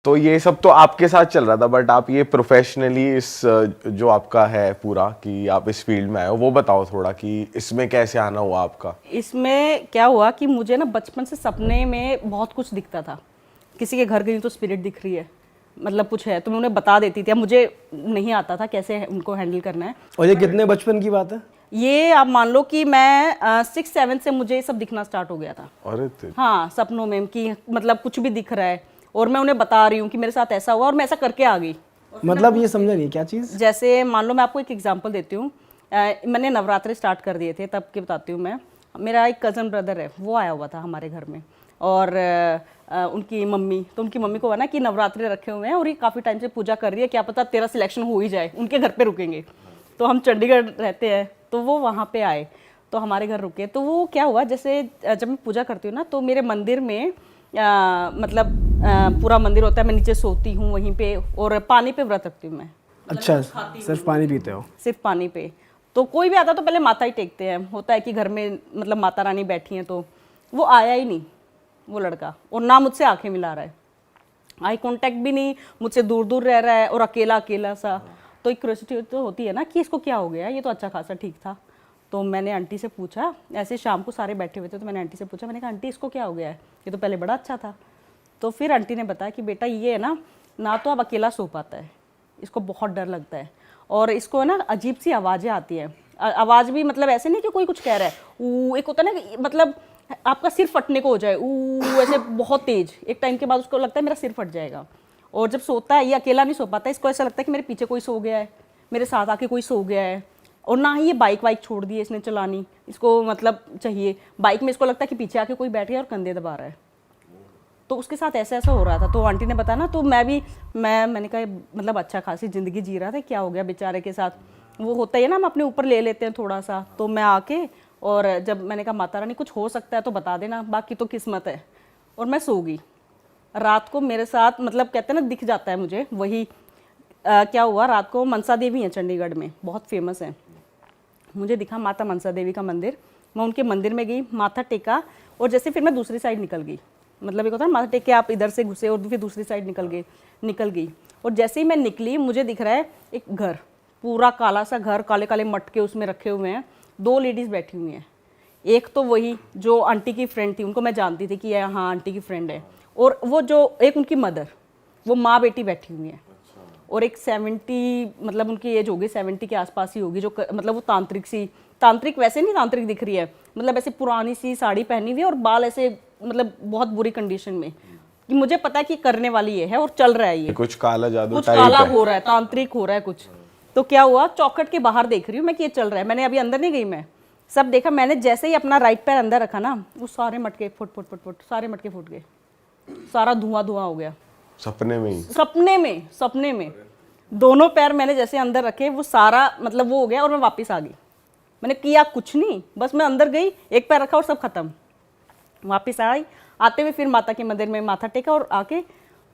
तो ये सब तो आपके साथ चल रहा था, बट आप ये प्रोफेशनली इस जो आपका है पूरा कि आप इस फील्ड में आए हो, वो बताओ थोड़ा कि इसमें कैसे आना हुआ आपका। इसमें क्या हुआ कि मुझे ना बचपन से सपने में बहुत कुछ दिखता था। किसी के घर गई तो स्पिरिट दिख रही है, मतलब कुछ है तो मैं उन्हें बता देती थी। अब मुझे नहीं आता था कैसे उनको हैंडल करना है। और ये कितने बचपन की बात है? ये आप मान लो कि मैं 6-7 से मुझे सब दिखना स्टार्ट हो गया था। अरे हाँ, सपनों में कि मतलब कुछ भी दिख रहा है और मैं उन्हें बता रही हूँ कि मेरे साथ ऐसा हुआ और मैं ऐसा करके आ गई। मतलब ये समझा नहीं क्या चीज़? जैसे मान लो मैं आपको एक एग्जांपल देती हूँ। मैंने नवरात्रे स्टार्ट कर दिए थे तब की बताती हूँ मैं। मेरा एक कज़न ब्रदर है, वो आया हुआ था हमारे घर में और उनकी मम्मी, तो उनकी मम्मी को हुआ ना कि नवरात्रे रखे हुए हैं और ये काफ़ी टाइम से पूजा कर रही है, क्या पता तेरा सिलेक्शन हो ही जाए, उनके घर पे रुकेंगे। तो हम चंडीगढ़ रहते हैं, तो वो वहाँ पे आए तो हमारे घर रुके। तो वो क्या हुआ, जैसे जब मैं पूजा करती हूँ ना तो मेरे मंदिर में पूरा मंदिर होता है, मैं नीचे सोती हूँ वहीं पे और पानी पे व्रत रखती हूँ मैं। अच्छा, सिर्फ पानी पीते हो? सिर्फ पानी पे। तो कोई भी आता तो पहले माथा ही टेकते हैं, होता है कि घर में मतलब माता रानी बैठी हैं। तो वो आया ही नहीं वो लड़का, और ना मुझसे आंखें मिला रहा है, आई कांटेक्ट भी नहीं, मुझसे दूर दूर रह रहा है और अकेला अकेला सा। तो एक क्यूरियोसिटी तो होती है ना कि इसको क्या हो गया, ये तो अच्छा खासा ठीक था। तो मैंने आंटी से पूछा, ऐसे शाम को सारे बैठे हुए थे तो मैंने आंटी से पूछा, मैंने कहा आंटी इसको क्या हो गया है, ये तो पहले बड़ा अच्छा था। तो फिर आंटी ने बताया कि बेटा ये है ना तो अब अकेला सो पाता है, इसको बहुत डर लगता है और इसको ना अजीब सी आवाज़ें आती हैं। आवाज़ भी मतलब ऐसे नहीं कि कोई कुछ कह रहा है, ऊ एक होता है ना कि मतलब आपका सिर फटने को हो जाए, ऊ ऐसे बहुत तेज, एक टाइम के बाद उसको लगता है मेरा सिर फट जाएगा। और जब सोता है, ये अकेला नहीं सो पाता, इसको ऐसा लगता है कि मेरे पीछे कोई सो गया है, मेरे साथ आके कोई सो गया है। और ना ही ये बाइक वाइक छोड़ दी है इसने चलानी, इसको मतलब चाहिए बाइक में, इसको लगता है कि पीछे आके कोई बैठ गया और कंधे दबा रहा है। तो उसके साथ ऐसा ऐसा हो रहा था। तो आंटी ने बताया ना, तो मैंने कहा मतलब अच्छा खासी ज़िंदगी जी रहा था, क्या हो गया बेचारे के साथ। वो होता ही है ना, हम अपने ऊपर ले लेते हैं थोड़ा सा। तो मैं आके और जब मैंने कहा माता रानी कुछ हो सकता है तो बता देना, बाकी तो किस्मत है। और मैं सो गई। रात को मेरे साथ मतलब कहते हैं ना दिख जाता है मुझे वही। क्या हुआ, रात को मनसा देवी है चंडीगढ़ में, बहुत फेमस है। मुझे दिखा माता मनसा देवी का मंदिर, मैं उनके मंदिर में गई, माथा टेका और जैसे फिर मैं दूसरी साइड निकल गई। मतलब एक होता है ना माथा टेक के आप इधर से घुसे और फिर दूसरी साइड निकल गई। और जैसे ही मैं निकली मुझे दिख रहा है एक घर, पूरा काला सा घर, काले काले मटके उसमें रखे हुए हैं, 2 लेडीज़ बैठी हुई हैं। एक तो वही जो आंटी की फ्रेंड थी, उनको मैं जानती थी कि ये हाँ आंटी की फ्रेंड है। और वो जो एक उनकी मदर, वो माँ बेटी बैठी हुई हैं। और एक 70 मतलब उनकी एज होगी, 70 के आसपास ही होगी, जो मतलब वो तांत्रिक वैसे नहीं तांत्रिक दिख रही है, मतलब ऐसे पुरानी सी साड़ी पहनी हुई है और बाल ऐसे मतलब बहुत बुरी कंडीशन में, कि मुझे पता है कि करने वाली ये है और चल रहा है, ये कुछ काला जादू कुछ टाइप काला है। हो रहा है, तांत्रिक हो रहा है कुछ। तो क्या हुआ, चौखट के बाहर देख रही हूँ मैं कि ये चल रहा है। मैंने अभी अंदर नहीं गई, मैं सब देखा। मैंने जैसे ही अपना राइट पैर अंदर रखा ना, वो सारे मटके फुट सारे मटके फूट गए, सारा धुआं हो गया। सपने में ही? सपने में दोनों पैर मैंने जैसे अंदर रखे, वो सारा मतलब वो हो गया और मैं वापस आ गई। मैंने किया कुछ नहीं, बस मैं अंदर गई, एक पैर रखा और सब खत्म। वापस आई, आते हुए फिर माता के मंदिर में माथा टेका और आके,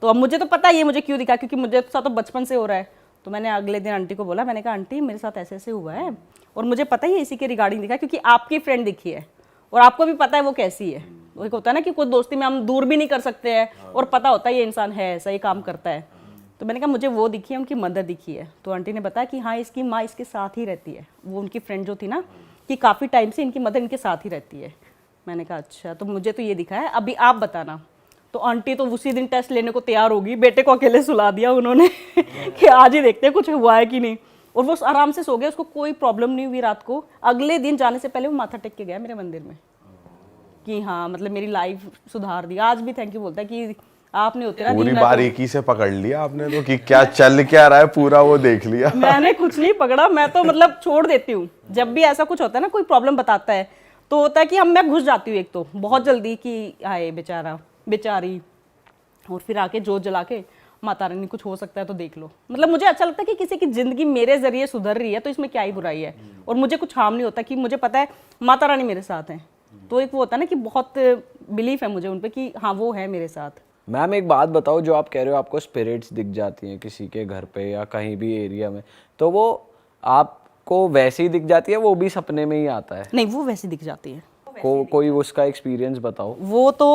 तो अब मुझे तो पता है ये मुझे क्यों दिखा, क्योंकि मुझे साथ तो बचपन से हो रहा है। तो मैंने अगले दिन आंटी को बोला, मैंने कहा आंटी मेरे साथ ऐसे ऐसे हुआ है और मुझे पता ही है इसी के रिगार्डिंग दिखा, क्योंकि आपकी फ्रेंड दिखी है और आपको भी पता है वो कैसी है। वो एक होता है ना कि कोई दोस्ती में हम दूर भी नहीं कर सकते हैं और पता होता है ये इंसान है ऐसा, ये काम करता है। तो मैंने कहा मुझे वो दिखी है, उनकी मदर दिखी है। तो आंटी ने बताया कि हाँ इसकी माँ इसके साथ ही रहती है, वो उनकी फ्रेंड जो थी ना, कि काफ़ी टाइम से इनकी मदर इनके साथ ही रहती है। मैंने कहा अच्छा, तो मुझे तो ये दिखा है, अभी आप बताना। तो आंटी तो उसी दिन टेस्ट लेने को तैयार होगी, बेटे को अकेले सुला दिया उन्होंने कि आज ही देखते हैं कुछ हुआ है कि नहीं। और वो आराम से सो गया, उसको कोई प्रॉब्लम नहीं हुई रात को। अगले दिन जाने से पहले वो माथा टेक के गया मेरे मंदिर में कि हाँ मतलब मेरी लाइफ सुधार दी। आज भी थैंक यू बोलता है कि आपने उतना पूरी बारीकी से पकड़ लिया आपने तो, कि क्या चल क्या रहा है पूरा वो देख लिया। मैंने कुछ नहीं पकड़ा, मैं तो मतलब छोड़ देती हूँ। जब भी ऐसा कुछ होता है ना, कोई प्रॉब्लम बताता है तो होता है कि मैं घुस जाती हूँ एक तो बहुत जल्दी कि आए बेचारा बेचारी, और फिर आके जोत जला के माता रानी कुछ हो सकता है तो देख लो। मतलब मुझे अच्छा लगता है कि किसी की जिंदगी मेरे जरिए सुधर रही है तो इसमें क्या ही बुराई है, और मुझे कुछ हार्म नहीं होता कि मुझे पता है माता रानी मेरे साथ है। तो एक वो होता है ना कि बहुत बिलीफ है मुझे उन पे कि हाँ वो है मेरे साथ। मैम एक बात बताओ, जो आप कह रहे हो आपको स्पिरिट्स दिख जाती हैं किसी के घर पे या कहीं भी एरिया में, तो वो आपको वैसे ही दिख जाती है, वो भी सपने में ही आता है? नहीं, वो वैसे दिख जाती है। कोई उसका एक्सपीरियंस बताओ। वो तो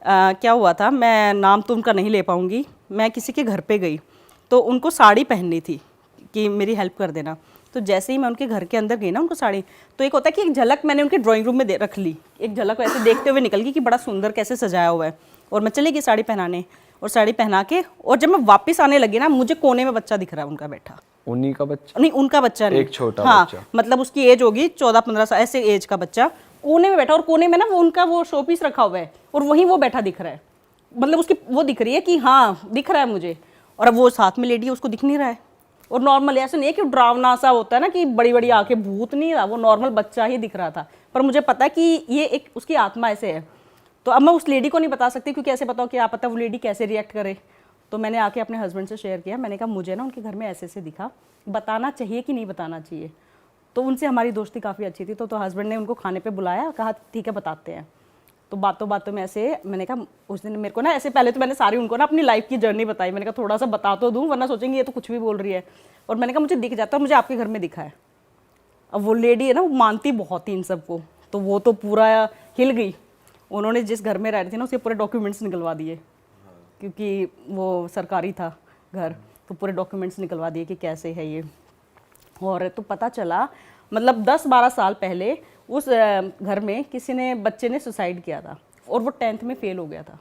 क्या हुआ था, मैं नाम तो उनका नहीं ले पाऊंगी, मैं किसी के घर पे गई तो उनको साड़ी पहननी थी कि मेरी हेल्प कर देना। तो जैसे ही मैं उनके घर के अंदर गई ना उनको साड़ी, तो एक होता है कि एक झलक मैंने उनके ड्राइंग रूम में रख ली, एक झलक वैसे देखते हुए निकल गई कि बड़ा सुंदर कैसे सजाया हुआ है, और मैं चली गई साड़ी पहनाने, और साड़ी पहना के, और जब मैं वापस आने लगी ना, मुझे कोने में बच्चा दिख रहा है उनका बैठा। उन्हीं का बच्चा? नहीं, उनका बच्चा नहीं, एक छोटा हाँ, बच्चा। मतलब उसकी एज होगी 14-15 साल ऐसे एज का बच्चा, कोने में बैठा, और कोने में ना वो उनका वो शो पीस रखा हुआ है, और वहीं वो बैठा दिख रहा है, मतलब उसकी वो दिख रही है कि हाँ दिख रहा है मुझे, और अब वो साथ में लेडी है, उसको दिख नहीं रहा है। और नॉर्मल ऐसा नहीं है कि डरावना सा होता है ना कि बड़ी बड़ी आंखें, भूत नहीं था वो, नॉर्मल बच्चा ही दिख रहा था, पर मुझे पता है कि ये एक उसकी आत्मा ऐसे है। तो अब मैं उस लेडी को नहीं बता सकती, क्योंकि ऐसे बताओ कि आप पता वो लेडी कैसे रिएक्ट करे। तो मैंने आके अपने हस्बैंड से शेयर किया, मैंने कहा मुझे ना उनके घर में ऐसे ऐसे दिखा, बताना चाहिए कि नहीं बताना चाहिए। तो उनसे हमारी दोस्ती काफ़ी अच्छी थी, तो हस्बैंड ने उनको खाने पे बुलाया, कहा ठीक है बताते हैं। तो बातों बातों में ऐसे मैंने कहा, उस दिन मेरे को ना ऐसे, पहले तो मैंने सारी उनको ना अपनी लाइफ की जर्नी बताई, मैंने कहा थोड़ा सा बता तो दूँ वरना सोचेंगे ये तो कुछ भी बोल रही है, और मैंने कहा मुझे दिख जाता है, मुझे आपके घर में दिखा है। अब वो लेडी है ना, वो मानती बहुत थी इन सबको, तो वो तो पूरा हिल गई। उन्होंने जिस घर में रह रही थी ना उसके पूरे डॉक्यूमेंट्स निकलवा दिए, क्योंकि वो सरकारी था घर, तो पूरे डॉक्यूमेंट्स निकलवा दिए कि कैसे है ये। और तो पता चला मतलब 10-12 साल पहले उस घर में किसी ने, बच्चे ने सुसाइड किया था, और वो 10th में फेल हो गया था,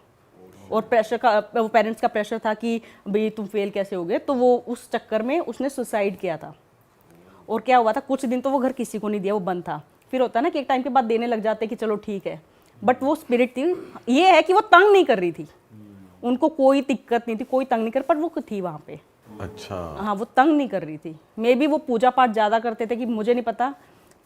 और प्रेशर का, वो पेरेंट्स का प्रेशर था कि भाई तुम फेल कैसे हो गए, तो वो उस चक्कर में उसने सुसाइड किया था। और क्या हुआ था, कुछ दिन तो वो घर किसी को नहीं दिया, वो बंद था। फिर होता है ना कि एक टाइम के बाद देने लग जाते कि चलो ठीक है, बट वो स्पिरिट थी, ये है कि वो तंग नहीं कर रही थी, उनको कोई दिक्कत नहीं थी, कोई तंग नहीं कर, पर वो थी वहाँ पे। अच्छा। हाँ, वो तंग नहीं कर रही थी, मे बी वो पूजा पाठ ज़्यादा करते थे कि मुझे नहीं पता,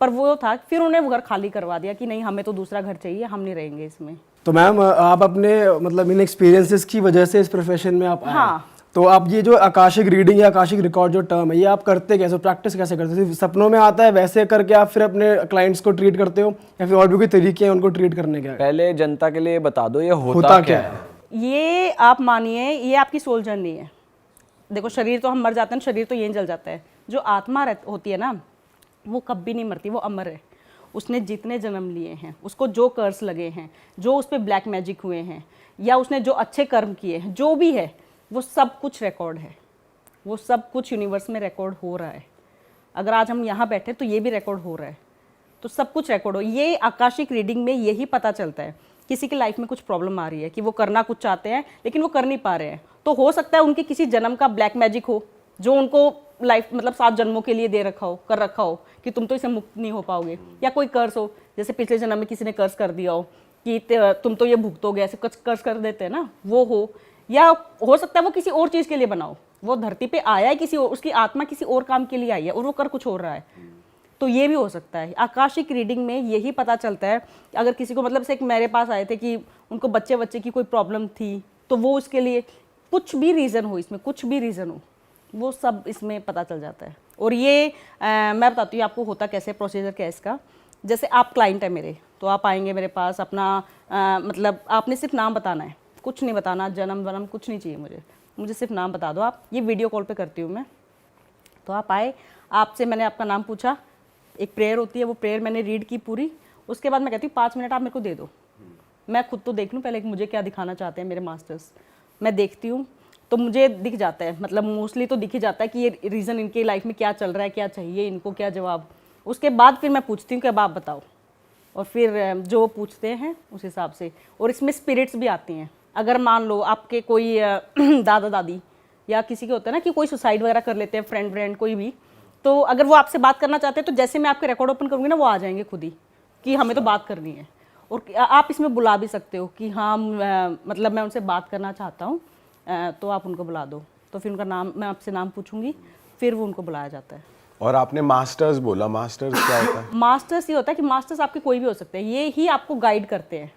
पर वो था। फिर उन्हें वो घर खाली करवा दिया कि नहीं हमें तो दूसरा घर चाहिए, हम नहीं रहेंगे इसमें। तो मैम आप अपने मतलब इन एक्सपीरियंसेस की वजह से इस प्रोफेशन में आप आए। हाँ। तो आप ये जो आकाशिक रीडिंग या आकाशिक रिकॉर्ड जो टर्म है, ये आप करते कैसे, प्रैक्टिस कैसे करते हो? सपनों में आता है वैसे करके आप फिर अपने क्लाइंट्स को ट्रीट करते हो, या फिर और भी कोई तरीके हैं उनको ट्रीट करने के? पहले जनता के लिए बता दो ये होता क्या है? ये आप मानिए, ये आपकी सोल जर्नी है। देखो शरीर तो हम मर जाते हैं, शरीर तो यहीं जल जाता है, जो आत्मा होती है ना, वो कभी नहीं मरती, वो अमर है। उसने जितने जन्म लिए हैं, उसको जो कर्स लगे हैं, जो उस पर ब्लैक मैजिक हुए हैं, या उसने जो अच्छे कर्म किए हैं, जो भी है, वो सब कुछ रिकॉर्ड है, वो सब कुछ यूनिवर्स में रिकॉर्ड हो रहा है। अगर आज हम यहाँ बैठे तो ये भी रिकॉर्ड हो रहा है, तो सब कुछ रिकॉर्ड हो। ये आकाशिक रीडिंग में यही पता चलता है, किसी की लाइफ में कुछ प्रॉब्लम आ रही है कि वो करना कुछ चाहते हैं लेकिन वो कर नहीं पा रहे हैं, तो हो सकता है उनके किसी जन्म का ब्लैक मैजिक हो, जो उनको लाइफ मतलब 7 जन्मों के लिए दे रखा हो, कर रखा हो कि तुम तो इसे मुक्त नहीं हो पाओगे, या कोई कर्ज हो, जैसे पिछले जन्म में किसी ने कर्ज कर दिया हो कि तुम तो ये भुगतोगे, ऐसे कुछ कर्ज कर देते हैं ना, वो हो। या हो सकता है वो किसी और चीज़ के लिए बनाओ, वो धरती पे आया है किसी और, उसकी आत्मा किसी और काम के लिए आई है और वो कर कुछ और रहा है, तो ये भी हो सकता है। आकाशिक रीडिंग में यही पता चलता है कि अगर किसी को मतलब से एक मेरे पास आए थे कि उनको बच्चे की कोई प्रॉब्लम थी, तो वो उसके लिए कुछ भी रीज़न हो, इसमें कुछ भी रीज़न हो, वो सब इसमें पता चल जाता है। और ये मैं बताती हूँ आपको होता कैसे, प्रोसीजर क्या है इसका। जैसे आप क्लाइंट है मेरे, तो आप आएंगे मेरे पास, अपना मतलब आपने सिर्फ नाम बताना है, कुछ नहीं बताना, जन्म वनम कुछ नहीं चाहिए मुझे सिर्फ नाम बता दो आप। ये वीडियो कॉल पे करती हूँ मैं। तो आप आए, आपसे मैंने आपका नाम पूछा, एक प्रेयर होती है, वो प्रेयर मैंने रीड की पूरी, उसके बाद मैं कहती हूँ 5 मिनट आप मेरे को दे दो, मैं खुद तो देख लूँ पहले कि मुझे क्या दिखाना चाहते हैं मेरे मास्टर्स। मैं देखती हूँ तो मुझे दिख जाता है, मतलब मोस्टली तो दिख ही जाता है कि ये रीज़न इनके लाइफ में क्या चल रहा है, क्या चाहिए इनको, क्या जवाब। उसके बाद फिर मैं पूछती हूँ कि अब आप बताओ, और फिर जो पूछते हैं उस हिसाब से। और इसमें स्पिरिट्स भी आती हैं। अगर मान लो आपके कोई दादा दादी या किसी के होता है ना कि कोई सुसाइड वगैरह कर लेते हैं, फ्रेंड कोई भी, तो अगर वो आपसे बात करना चाहते हैं तो जैसे मैं आपके रिकॉर्ड ओपन करूँगी ना, वो आ जाएंगे खुद ही कि हमें तो बात करनी है। और आप इसमें बुला भी सकते हो कि हाँ मतलब मैं उनसे बात करना चाहता हूँ, तो आप उनको बुला दो। तो फिर उनका नाम, मैं आपसे नाम पूछूंगी, फिर वो उनको बुलाया जाता है। और आपने मास्टर्स बोला, मास्टर्स क्या होता है? मास्टर्स ये होता है कि मास्टर्स आपके कोई भी हो सकते हैं, ये ही आपको गाइड करते हैं।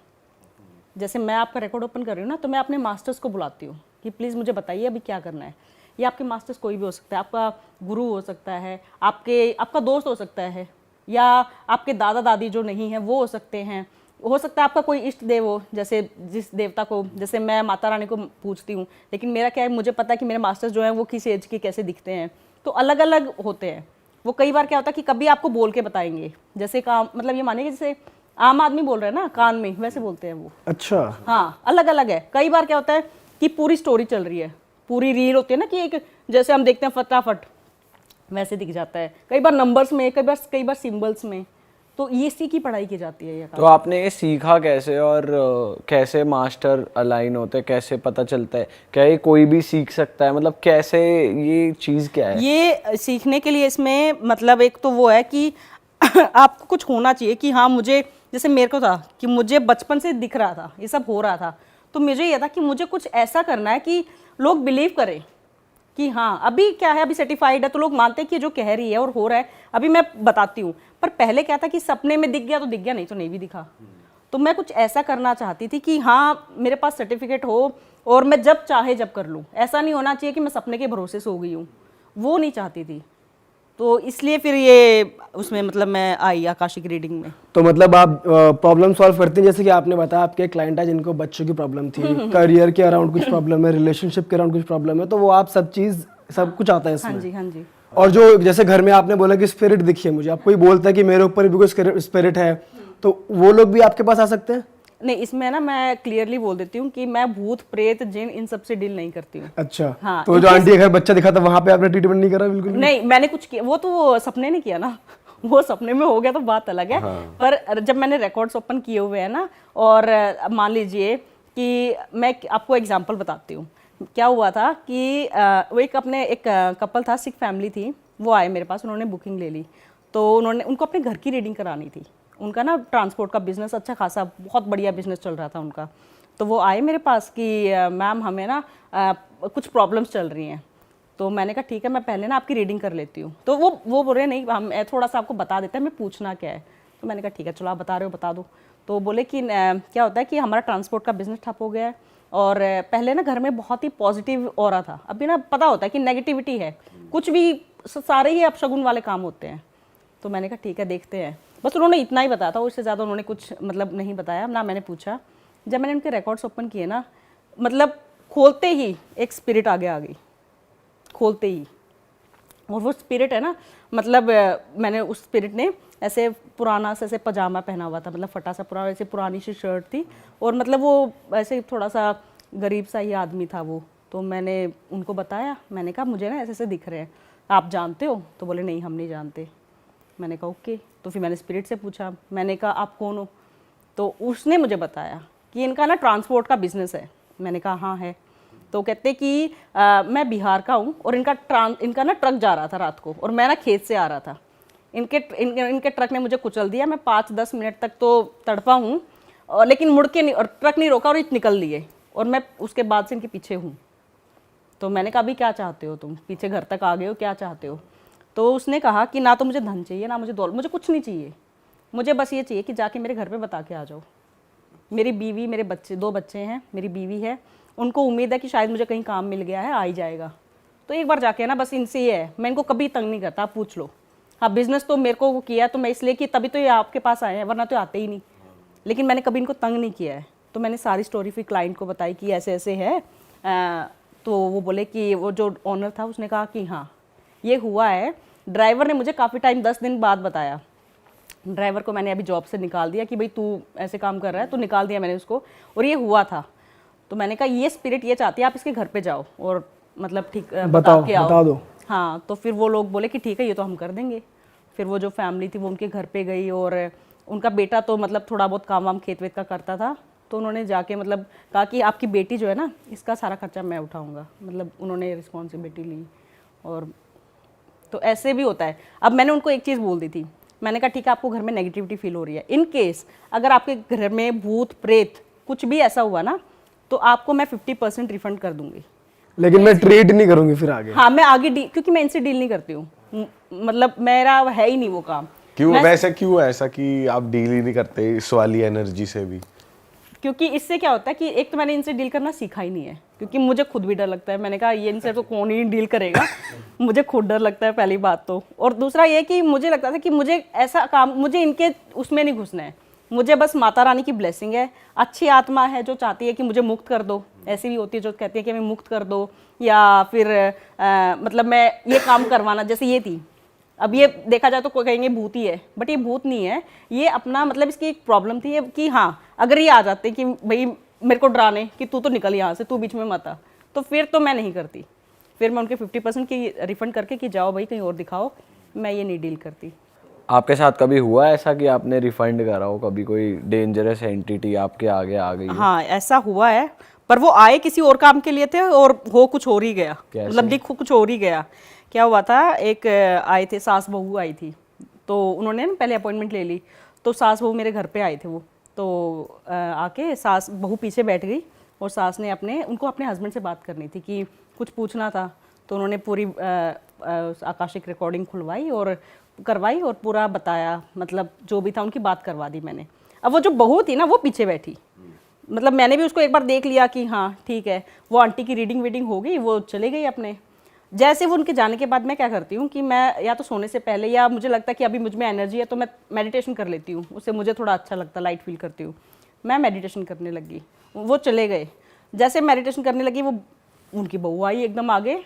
जैसे मैं आपका रिकॉर्ड ओपन कर रही हूँ ना, तो मैं अपने मास्टर्स को बुलाती हूँ कि प्लीज़ मुझे बताइए अभी क्या करना है। ये आपके मास्टर्स कोई भी हो सकता है, आपका गुरु हो सकता है, आपका दोस्त हो सकता है, या आपके दादा दादी जो नहीं हैं वो हो सकते हैं। हो सकता है आपका कोई इष्ट देव हो, जैसे जिस देवता को, जैसे मैं माता रानी को पूछती हूँ, लेकिन मेरा क्या है, मुझे पता है कि मेरे मास्टर्स जो हैं वो किस एज के कैसे दिखते हैं, तो अलग अलग होते हैं वो। कई बार क्या होता है कि कभी आपको बोल के बताएंगे, जैसे काम मतलब ये मानिए जैसे आम आदमी बोल रहे हैं ना कान में, वैसे बोलते हैं वो। अच्छा। हाँ, अलग अलग है। कई बार क्या होता है कि पूरी स्टोरी चल रही है, पूरी रील होती है ना, कि एक जैसे हम देखते हैं फटाफट वैसे दिख जाता है, कई बार नंबर्स में, कई बार सिंबल्स में। तो ये इसी की पढ़ाई की जाती है ये तो आपने ये सीखा कैसे, और कैसे मास्टर अलाइन होते हैं, कैसे पता चलता है? क्या ये कोई भी सीख सकता है? मतलब कैसे, ये चीज़ क्या है? ये सीखने के लिए इसमें मतलब एक तो वो है कि आपको कुछ होना चाहिए कि हाँ, मुझे जैसे मेरे को था कि मुझे बचपन से दिख रहा था, ये सब हो रहा था, तो मुझे ये था कि मुझे कुछ ऐसा करना है कि लोग बिलीव करें कि हाँ अभी क्या है, अभी सर्टिफाइड है तो लोग मानते हैं कि जो कह रही है और हो रहा है। अभी मैं बताती हूँ, पर पहले क्या था कि सपने में दिख गया तो दिख गया, नहीं तो नहीं भी दिखा। तो मैं कुछ ऐसा करना चाहती थी कि हाँ मेरे पास सर्टिफिकेट हो और मैं जब चाहे जब कर लूँ। ऐसा नहीं होना चाहिए कि मैं सपने के भरोसे सो गई हूँ, वो नहीं चाहती थी। तो इसलिए फिर ये उसमें मतलब मैं आई आकाशिक रीडिंग में। तो मतलब आप प्रॉब्लम सॉल्व करती हैं, जैसे कि आपने बताया आपके क्लाइंट है जिनको बच्चों की प्रॉब्लम थी, करियर के अराउंड कुछ प्रॉब्लम है, रिलेशनशिप के अराउंड कुछ प्रॉब्लम है, तो वो आप सब कुछ आता है इसमें। हाँ जी, हाँ जी। और जो जैसे घर में आपने बोला कि स्पिरिट दिखी है मुझे, आप कोई बोलता है कि मेरे ऊपर भी कोई स्पिरिट है, तो वो लोग भी आपके पास आ सकते हैं? नहीं, इसमें ना मैं क्लियरली बोल देती हूँ कि मैं भूत प्रेत जिन इन सब से डील नहीं करती हूँ। अच्छा। हाँ, तो जो आंटी के घर बच्चा दिखा था वहां पे आपने ट्रीटमेंट नहीं करा बिल्कुल? नहीं, मैंने कुछ किया, वो तो वो सपने ने किया ना वो सपने में हो गया तो बात अलग है। पर जब मैंने रिकॉर्ड्स ओपन किए हुए हैं ना, और मान लीजिए कि मैं आपको एग्जांपल बताती हूँ। क्या हुआ था कि वो एक कपल था, सिख फैमिली थी, वो आए मेरे पास, उन्होंने बुकिंग ले ली। तो उनको अपने घर की रीडिंग करानी थी। उनका ना ट्रांसपोर्ट का बिजनेस अच्छा खासा बहुत बढ़िया बिजनेस चल रहा था उनका। तो वो आए मेरे पास कि मैम हमें ना कुछ प्रॉब्लम्स चल रही हैं। तो मैंने कहा ठीक है, मैं पहले ना आपकी रीडिंग कर लेती हूँ। तो वो बोल रहे नहीं, हम थोड़ा सा आपको बता देते हैं, मैं पूछना क्या है। तो मैंने कहा ठीक है, चलो आप बता रहे हो बता दो। तो बोले कि क्या होता है कि हमारा ट्रांसपोर्ट का बिजनेस ठप हो गया है, और पहले ना घर में बहुत ही पॉजिटिव ऑरा था। अभी ना पता होता है कि नेगेटिविटी है, कुछ भी सारे ही अपशगुन वाले काम होते हैं। तो मैंने कहा ठीक है, देखते हैं। बस उन्होंने इतना ही बताया था, उससे ज़्यादा उन्होंने कुछ मतलब नहीं बताया ना। मैंने पूछा, जब मैंने उनके रिकॉर्ड्स ओपन किए ना, मतलब खोलते ही एक स्पिरिट आगे आ गई, खोलते ही। और वो स्पिरिट है ना, मतलब मैंने उस स्पिरिट ने ऐसे पुराना सा ऐसे पजामा पहना हुआ था, मतलब फटा सा पुराना, ऐसे पुरानी सी शर्ट थी, और मतलब वो ऐसे थोड़ा सा गरीब सा ही आदमी था वो। तो मैंने उनको बताया, मैंने कहा मुझे ना ऐसे ऐसे दिख रहे हैं, आप जानते हो? तो बोले नहीं, हम नहीं जानते। मैंने कहा ओके। तो फिर मैंने स्पिरिट से पूछा, मैंने कहा आप कौन हो? तो उसने मुझे बताया कि इनका ना ट्रांसपोर्ट का बिजनेस है। मैंने कहा हाँ है। तो कहते कि मैं बिहार का हूँ, और इनका ना ट्रक जा रहा था रात को, और मैं ना खेत से आ रहा था। इनके ट्रक ने मुझे कुचल दिया। मैं 5-10 मिनट तक तो तड़पा हूँ, लेकिन मुड़ के नहीं, और ट्रक नहीं रोका, और ये निकल लिए, और मैं उसके बाद से इनके पीछे हूँ। तो मैंने कहा अभी क्या चाहते हो तुम, पीछे घर तक आ गए हो, क्या चाहते हो? तो उसने कहा कि ना तो मुझे धन चाहिए, ना मुझे दौलत, मुझे कुछ नहीं चाहिए, मुझे बस ये चाहिए कि जाके मेरे घर पे बता के आ जाओ। मेरी बीवी, मेरे बच्चे, 2 बच्चे हैं, मेरी बीवी है, उनको उम्मीद है कि शायद मुझे कहीं काम मिल गया है, आ ही जाएगा। तो एक बार जाके ना, बस इनसे ये है, मैं इनको कभी तंग नहीं करता, आप पूछ लो। हाँ, बिजनेस तो मेरे को किया तो मैं इसलिए कि तभी तो ये आपके पास आए हैं, वरना तो आते ही नहीं। लेकिन मैंने कभी इनको तंग नहीं किया है। तो मैंने सारी स्टोरी फिर क्लाइंट को बताई कि ऐसे ऐसे है। तो वो बोले कि वो जो ओनर था उसने कहा कि हाँ ये हुआ है। ड्राइवर ने मुझे काफ़ी टाइम 10 दिन बाद बताया। ड्राइवर को मैंने अभी जॉब से निकाल दिया कि भाई तू ऐसे काम कर रहा है, तो निकाल दिया मैंने उसको, और ये हुआ था। तो मैंने कहा ये स्पिरिट ये चाहती है आप इसके घर पे जाओ और मतलब ठीक बता के आओ। बता दो। हाँ, तो फिर वो लोग बोले कि ठीक है ये तो हम कर देंगे। फिर वो जो फैमिली थी वो उनके घर पे गई, और उनका बेटा तो मतलब थोड़ा बहुत काम वाम खेत वेत का करता था। तो उन्होंने जाके मतलब कहा कि आपकी बेटी जो है ना, इसका सारा खर्चा मैं उठाऊंगा। मतलब उन्होंने रिस्पॉन्सिबिलिटी ली। और तो ऐसे भी होता है। अब मैंने उनको एक चीज़ बोल दी थी, मैंने कहा ठीक है आपको घर में नेगेटिविटी फील हो रही है, इन केस अगर आपके घर में भूत प्रेत कुछ भी ऐसा हुआ ना, तो आपको मैं 50% रिफंड कर दूंगी। लेकिन मैं ट्रेड नहीं करूंगी फिर आगे। हाँ, मैं आगे क्योंकि मैं इनसे डील नहीं करती हूँ, मतलब मेरा है ही नहीं वो काम। क्यों वैसे, क्यों ऐसा कि आप डील ही नहीं करते इस वाली एनर्जी से भी? क्योंकि इससे क्या होता है कि एक तो मैंने इनसे डील करना सीखा ही नहीं है, क्योंकि मुझे खुद भी डर लगता है। मैंने कहा ये इनसे तो कौन ही डील करेगा मुझे खुद डर लगता है पहली बात तो। और दूसरा ये कि मुझे लगता था कि मुझे ऐसा काम, मुझे इनके उसमें नहीं घुसना है। मुझे बस माता रानी की ब्लेसिंग है, अच्छी आत्मा है जो चाहती है कि मुझे मुक्त कर दो। ऐसी भी होती है जो कहती है कि मैं मुक्त कर दो, या फिर मतलब मैं ये काम करवाना, जैसे ये थी अब ये देखा जाए तो कोई कहेंगे भूत ही है, बट ये भूत नहीं है, ये अपना मतलब इसकी एक प्रॉब्लम थी कि हाँ अगर ये आ जाते कि भाई मेरे को डराने कि तू तो निकल यहाँ से, तू बीच में मत आ, तो फिर तो मैं नहीं करती, फिर मैं उनके 50% की रिफंड करके कि जाओ भाई कहीं और दिखाओ, मैं ये नहीं डील करती। आपके साथ कभी हुआ ऐसा कि आपने रिफंड करा हो, कभी कोई डेंजरस एंटिटी आपके आगे आ गई हो? हाँ ऐसा हुआ है, पर वो आए किसी और काम के लिए थे और हो कुछ और ही गया, मतलब दिख कुछ और ही गया। क्या हुआ था, एक आए थे, सास बहू आई थी, तो उन्होंने ना पहले अपॉइंटमेंट ले ली, तो सास बहू मेरे घर पे आए थे वो, तो आके सास बहू पीछे बैठ गई और सास ने उनको अपने हस्बैंड से बात करनी थी कि कुछ पूछना था, तो उन्होंने पूरी आकाशिक रिकॉर्डिंग खुलवाई और करवाई और पूरा बताया, मतलब जो भी था उनकी बात करवा दी मैंने। अब वो जो बहू थी ना वो पीछे बैठी, मतलब मैंने भी उसको एक बार देख लिया कि हाँ ठीक है, वो आंटी की रीडिंग वीडिंग हो गई, वो चले गई अपने। जैसे वो उनके जाने के बाद मैं क्या करती हूँ कि मैं या तो सोने से पहले, या मुझे लगता है कि अभी मुझ में एनर्जी है तो मैं मेडिटेशन कर लेती हूँ, उससे मुझे थोड़ा अच्छा लगता है, लाइट फील करती हूँ। मैं मेडिटेशन करने लगी, वो चले गए। जैसे मेडिटेशन करने लगी वो उनकी बहू आई एकदम आगे,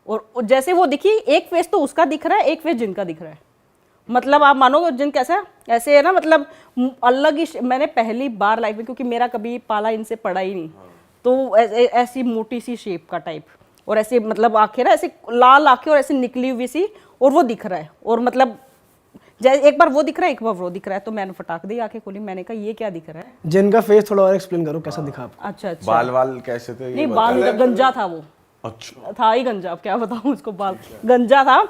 और जैसे वो दिखी, एक फेस तो उसका दिख रहा है, एक फेस जिनका दिख रहा है, मतलब आप मानो जिन कैसा ऐसे है ना, मतलब अलग ही। मैंने पहली बार लाइफ में, क्योंकि मेरा कभी पाला इनसे पड़ा ही नहीं, तो ऐसी मोटी सी शेप का टाइप, और ऐसे मतलब आंखें ना ऐसे लाल आंखें और ऐसे निकली हुई सी, और वो दिख रहा है, और मतलब जैसे एक बार वो दिख रहा है एक बार वो दिख रहा है, तो मैंने फटाक दी आंखें खोली, मैंने कहा ये क्या दिख रहा है। जिनका फेस थोड़ा और एक्सप्लेन करो, कैसा दिखा आपको? अच्छा, बाल वाल कैसे थे? नहीं बाल गंजा था वो, अच्छा, था ही गंजा, अब क्या बताऊं उसको, बाल गंजा था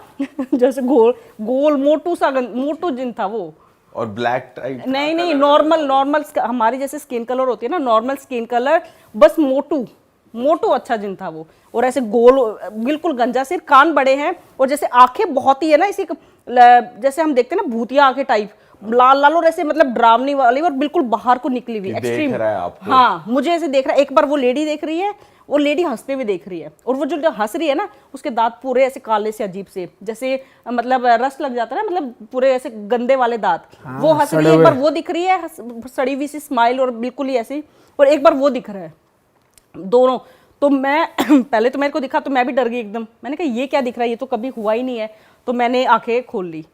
जैसे गोल गोल मोटू सा मोटू जिन था वो। और ब्लैक टाइप? नहीं नॉर्मल हमारी जैसे स्किन कलर होती है ना, नॉर्मल स्किन कलर, बस मोटू अच्छा जिन था वो, और ऐसे गोल बिल्कुल गंजा, सिर्फ कान बड़े हैं, और जैसे आंखें बहुत ही है ना इसी जैसे हम देखते हैं ना भूतिया आंखें टाइप, लाल लाल और ऐसे मतलब डरावनी वाली, और बिल्कुल बाहर को निकली हुई एक्सट्रीम। देख रहा है आपको? हाँ मुझे ऐसे देख रहा है। एक बार वो लेडी देख रही है, वो लेडी हंसते हुए देख रही है, और वो जो हंस रही है ना उसके दांत पूरे ऐसे काले से अजीब से, जैसे मतलब रस लग जाता है ना, मतलब पूरे ऐसे गंदे वाले दांत। वो हंस रही है, एक बार वो दिख रही है सड़ी हुई सी स्माइल, और बिल्कुल ही ऐसी, और एक बार वो दिख रहा है, दोनों। तो मैं पहले तो मेरे को दिखा तो मैं भी डर गई एकदम, मैंने कहा ये क्या दिख रहा है, ये तो कभी हुआ ही नहीं है। तो मैंने आंखें खोल ली,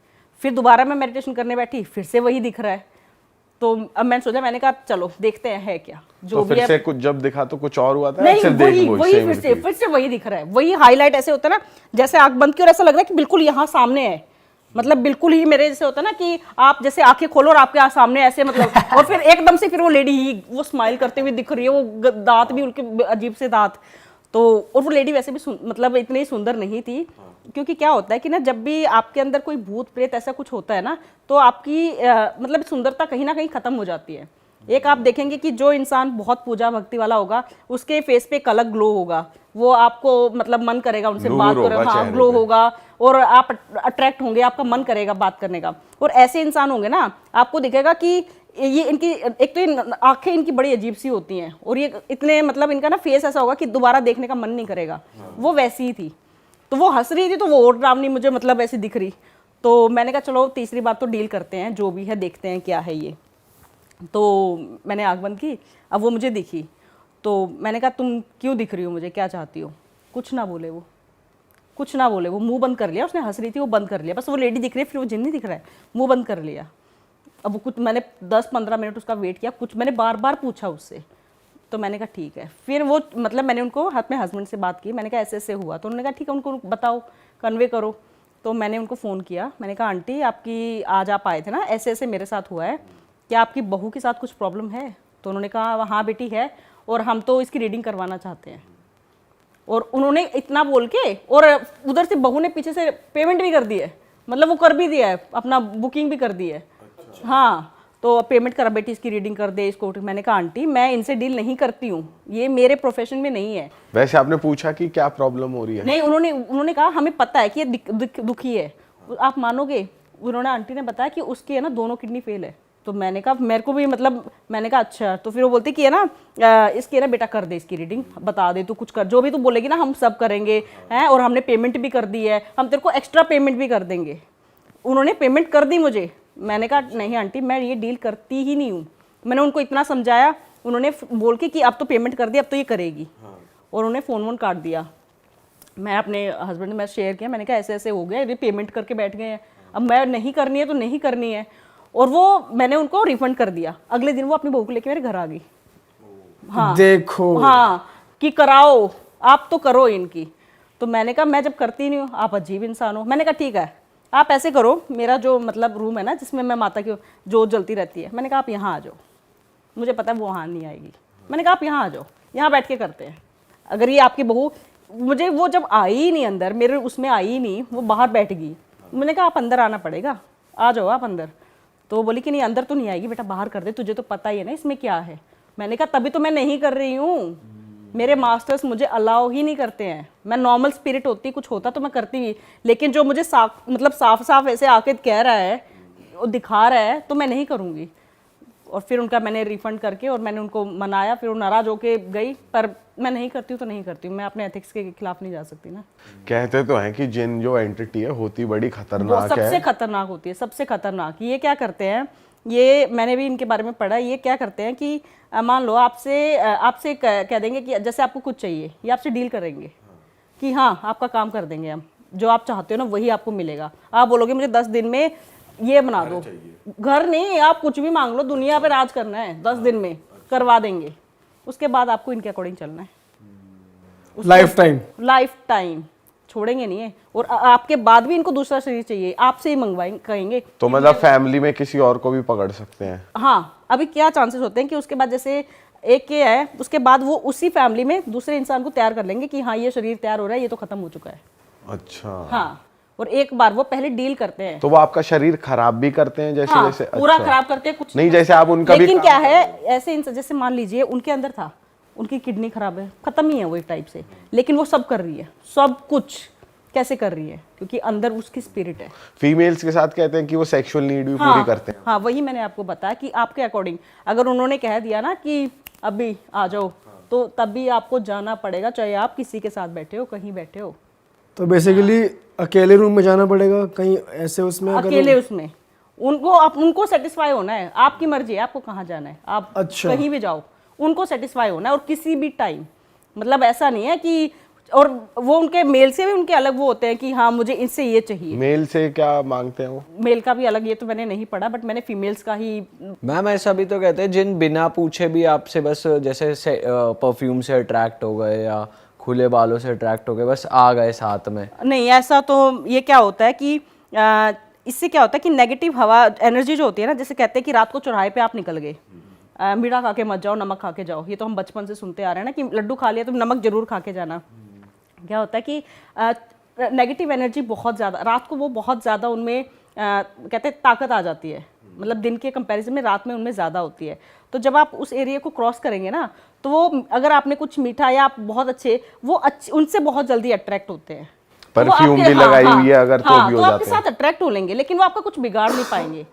फिर दोबारा मैं मेडिटेशन करने बैठी, फिर से वही दिख रहा है। तो अब मैंने सोचा, मैंने कहा चलो देखते हैं है क्या, जो तो भी फिर है। से कुछ जब दिखा तो कुछ और हुआ था? नहीं सिर्फ वही फिर से वही दिख रहा है, वही हाईलाइट ऐसे होता है ना, जैसे आंख बंद की और ऐसा लग रहा है कि बिल्कुल यहाँ सामने है, मतलब बिल्कुल ही मेरे जैसे होता है ना कि आप जैसे आंखें खोलो और आपके सामने ऐसे मतलब और फिर एकदम से फिर वो लेडी ही वो स्माइल करते हुए दिख रही है, वो दांत भी उनके अजीब से दांत। तो और वो लेडी वैसे भी मतलब इतनी सुंदर नहीं थी, क्योंकि क्या होता है कि ना जब भी आपके अंदर कोई भूत प्रेत ऐसा कुछ होता है ना, तो आपकी मतलब सुंदरता कहीं ना कहीं खत्म हो जाती है। एक आप देखेंगे कि जो इंसान बहुत पूजा भक्ति वाला होगा उसके फेस पे एक अलग ग्लो होगा, वो आपको मतलब मन करेगा उनसे बात करें, हाँ ग्लो होगा, और आप अट्रैक्ट होंगे, आपका मन करेगा बात करने का। और ऐसे इंसान होंगे ना, आपको दिखेगा कि ये इनकी एक तो आंखें इनकी बड़ी अजीब सी होती हैं, और ये इतने मतलब इनका ना फेस ऐसा होगा कि दोबारा देखने का मन नहीं करेगा। वो वैसी ही थी, तो वो हंस रही थी, तो वो और डरावनी मुझे मतलब ऐसी दिख रही। तो मैंने कहा चलो तीसरी बात तो डील करते हैं, जो भी है देखते हैं क्या है ये। तो मैंने आँख बंद की, अब वो मुझे दिखी, तो मैंने कहा तुम क्यों दिख रही हो मुझे, क्या चाहती हो? कुछ ना बोले वो, कुछ ना बोले वो, मुंह बंद कर लिया। उसने हंस रही थी वो बंद कर लिया, बस वो लेडी दिख रही है, फिर वो जिन नहीं दिख रहा है, मुंह बंद कर लिया। अब वो कुछ मैंने 10-15 मिनट उसका वेट किया, कुछ मैंने बार बार पूछा उससे, तो मैंने कहा ठीक है। फिर वो मतलब मैंने उनको अपने हस्बैंड से बात की, मैंने कहा ऐसे ऐसे हुआ, तो उन्होंने कहा ठीक है उनको बताओ, कन्वे करो। तो मैंने उनको फ़ोन किया, मैंने कहा आंटी आपकी आज आप आए थे ना, ऐसे ऐसे मेरे साथ हुआ है, क्या आपकी बहू के साथ कुछ प्रॉब्लम है? तो उन्होंने कहा हाँ बेटी है, और हम तो इसकी रीडिंग करवाना चाहते हैं। और उन्होंने इतना बोल के, और उधर से बहू ने पीछे से पेमेंट भी कर दी है, मतलब वो कर भी दिया है, अपना बुकिंग भी कर दी है। हाँ, तो पेमेंट करा, बेटी इसकी रीडिंग कर दे इसको। मैंने कहा आंटी मैं इनसे डील नहीं करती हूँ, ये मेरे प्रोफेशन में नहीं है। वैसे आपने पूछा कि क्या प्रॉब्लम हो रही है? नहीं, उन्होंने कहा हमें पता है कि ये दुखी है। आप मानोगे, उन्होंने आंटी ने बताया कि उसकी है ना दोनों किडनी फेल है। तो मैंने कहा मेरे को भी मतलब, मैंने कहा अच्छा। तो फिर वो बोलती कि है ना इसकी है ना बेटा कर दे इसकी रीडिंग, बता दे तू कुछ कर, जो भी तू बोलेगी ना हम सब करेंगे हैं, और हमने पेमेंट भी कर दी है, हम तेरे को एक्स्ट्रा पेमेंट भी कर देंगे। उन्होंने पेमेंट कर दी मुझे। मैंने कहा नहीं आंटी मैं ये डील करती ही नहीं हूँ। मैंने उनको इतना समझाया, उन्होंने बोल के कि अब तो पेमेंट कर दी, अब तो ये करेगी। और उन्होंने फ़ोन वोन काट दिया। मैं अपने हस्बैंड मैं शेयर किया, मैंने कहा ऐसे ऐसे हो गया, ये पेमेंट करके बैठ गए हैं, अब मैं नहीं करनी है तो नहीं करनी है। और वो मैंने उनको रिफंड कर दिया। अगले दिन वो अपनी बहू को लेके मेरे घर आ गई। हाँ देखो, हाँ, कि कराओ, आप तो करो इनकी। तो मैंने कहा मैं जब करती नहीं हूँ, आप अजीब इंसान हो। मैंने कहा ठीक है, आप ऐसे करो, मेरा जो मतलब रूम है ना जिसमें मैं माता की जोत जलती रहती है, मैंने कहा आप यहाँ आ जाओ, मुझे पता है वो वहाँ नहीं आएगी। मैंने कहा आप यहाँ आ जाओ, यहाँ बैठ के करते हैं। अगर ये आपकी बहू, मुझे वो जब आई ही नहीं अंदर, मेरे उसमें आई ही नहीं, वो बाहर बैठ गई। मैंने कहा आप अंदर आना पड़ेगा, आ जाओ आप अंदर। तो वो बोली कि नहीं अंदर तो नहीं आएगी बेटा, बाहर कर दे, तुझे तो पता ही है ना इसमें क्या है। मैंने कहा तभी तो मैं नहीं कर रही हूँ, मेरे मास्टर्स मुझे अलाउ ही नहीं करते हैं। मैं नॉर्मल स्पिरिट होती, कुछ होता तो मैं करती भी, लेकिन जो मुझे साफ साफ ऐसे आके कह रहा है, वो दिखा रहा है, तो मैं नहीं करूँगी। और फिर उनका मैंने रिफंड करके और मैंने उनको मनाया, फिर वो नाराज होके गई। पर मैं नहीं करती हूँ तो नहीं करती हूँ, मैं अपने एथिक्स के खिलाफ नहीं जा सकती ना। कहते तो हैं कि जिन जो एंटिटी है होती बड़ी वो खतरनाक सबसे है। खतरनाक होती है, सबसे खतरनाक। ये क्या करते हैं, ये मैंने भी इनके बारे में पढ़ा, ये क्या करते हैं कि मान लो आपसे कह देंगे कि जैसे आपको कुछ चाहिए, ये आपसे डील करेंगे कि हाँ आपका काम कर देंगे हम, जो आप चाहते हो ना वही आपको मिलेगा। आप बोलोगे मुझे 10 दिन में ये बना दो, घर नहीं, आप कुछ भी मांग लो, दुनिया पे राज करना है, 10 दिन में करवा देंगे। उसके बाद आपको इनके अकॉर्डिंग चलना है, लाइफ टाइम छोड़ेंगे नहीं है। और आपके बाद भी इनको दूसरा शरीर चाहिए, आपसे ही मंगवाएंगे, कहेंगे। तो मतलब फैमिली में किसी और को भी पकड़ सकते हैं। हाँ, अभी क्या चांसेस होते हैं कि उसके बाद जैसे एक ये है, उसके बाद वो उसी फैमिली में दूसरे इंसान को तैयार कर लेंगे कि हाँ ये शरीर तैयार हो रहा है, ये तो खत्म हो चुका है। अच्छा। हाँ, और एक बार वो पहले डील करते हैं। तो वो आपका शरीर खराब भी करते हैं जैसे हाँ, जैसे पूरा अच्छा। खराब करते हैं कुछ नहीं, जैसे आप उनका भी लेकिन क्या है ऐसे इंसान, जैसे मान लीजिए उनके अंदर था, उनकी किडनी खराब है, खत्म ही है वो एक टाइप से, लेकिन वो सब कर रही है, सब कुछ कैसे कर रही है, क्योंकि अंदर उसकी स्पिरिट है। फीमेल्स के साथ कहते हैं कि वो सेक्सुअल नीड भी पूरी करते हैं। हाँ, वही मैंने आपको बताया कि आपके अकॉर्डिंग अगर उन्होंने कह दिया ना कि अभी आ जाओ, तो तभी आपको जाना पड़ेगा, चाहे आप किसी के साथ बैठे हो, कहीं बैठे हो। तो बेसिकली अकेले रूम में जाना पड़ेगा कहीं ऐसे उसमें अकेले उसमें उनको सेटिस्फाई होना है, आपकी मर्जी है आपको कहाँ जाना है, आप अच्छा। कहीं भी जाओ, उनको सेटिस्फाई होना है। और किसी भी टाइम, मतलब ऐसा नहीं है कि, और वो उनके मेल से भी उनके अलग वो होते हैं कि हाँ मुझे इनसे ये चाहिए। मेल से क्या मांगते हैं वो? मेल का भी अलग, ये तो मैंने नहीं पढ़ा, बट मैंने फीमेल्स का ही। मैम ऐसा भी तो कहते हैं जिन बिना पूछे भी आपसे बस जैसे परफ्यूम से अट्रैक्ट हो गए या खुले बालों से अट्रैक्ट हो गए, बस आ गए साथ में। नहीं, ऐसा तो ये क्या होता है कि इससे क्या होता है कि नेगेटिव हवा एनर्जी जो होती है ना, जैसे कहते हैं कि रात को चौराहे पे आप निकल गए, मीठा खा के मत जाओ, नमक खा के जाओ। ये तो हम बचपन से सुनते आ रहे हैं ना कि लड्डू खा लिया तो नमक जरूर खा के जाना। क्या होता है कि नेगेटिव एनर्जी बहुत ज़्यादा रात को, वो बहुत ज़्यादा उनमें कहते हैं ताकत आ जाती है, मतलब दिन के कंपैरिजन में रात में उनमें ज़्यादा होती है। तो जब आप उस एरिया को क्रॉस करेंगे ना, तो वो अगर आपने कुछ मीठा या आप बहुत अच्छे, वो अच्छे उनसे बहुत जल्दी अट्रैक्ट होते हैं। परफ्यूम भी लगाई हुई है अगर तो भी हो आपके जाते हैं। साथ अट्रैक्ट हो लेंगे, लेकिन वो आपका कुछ बिगाड़ नहीं पाएंगे।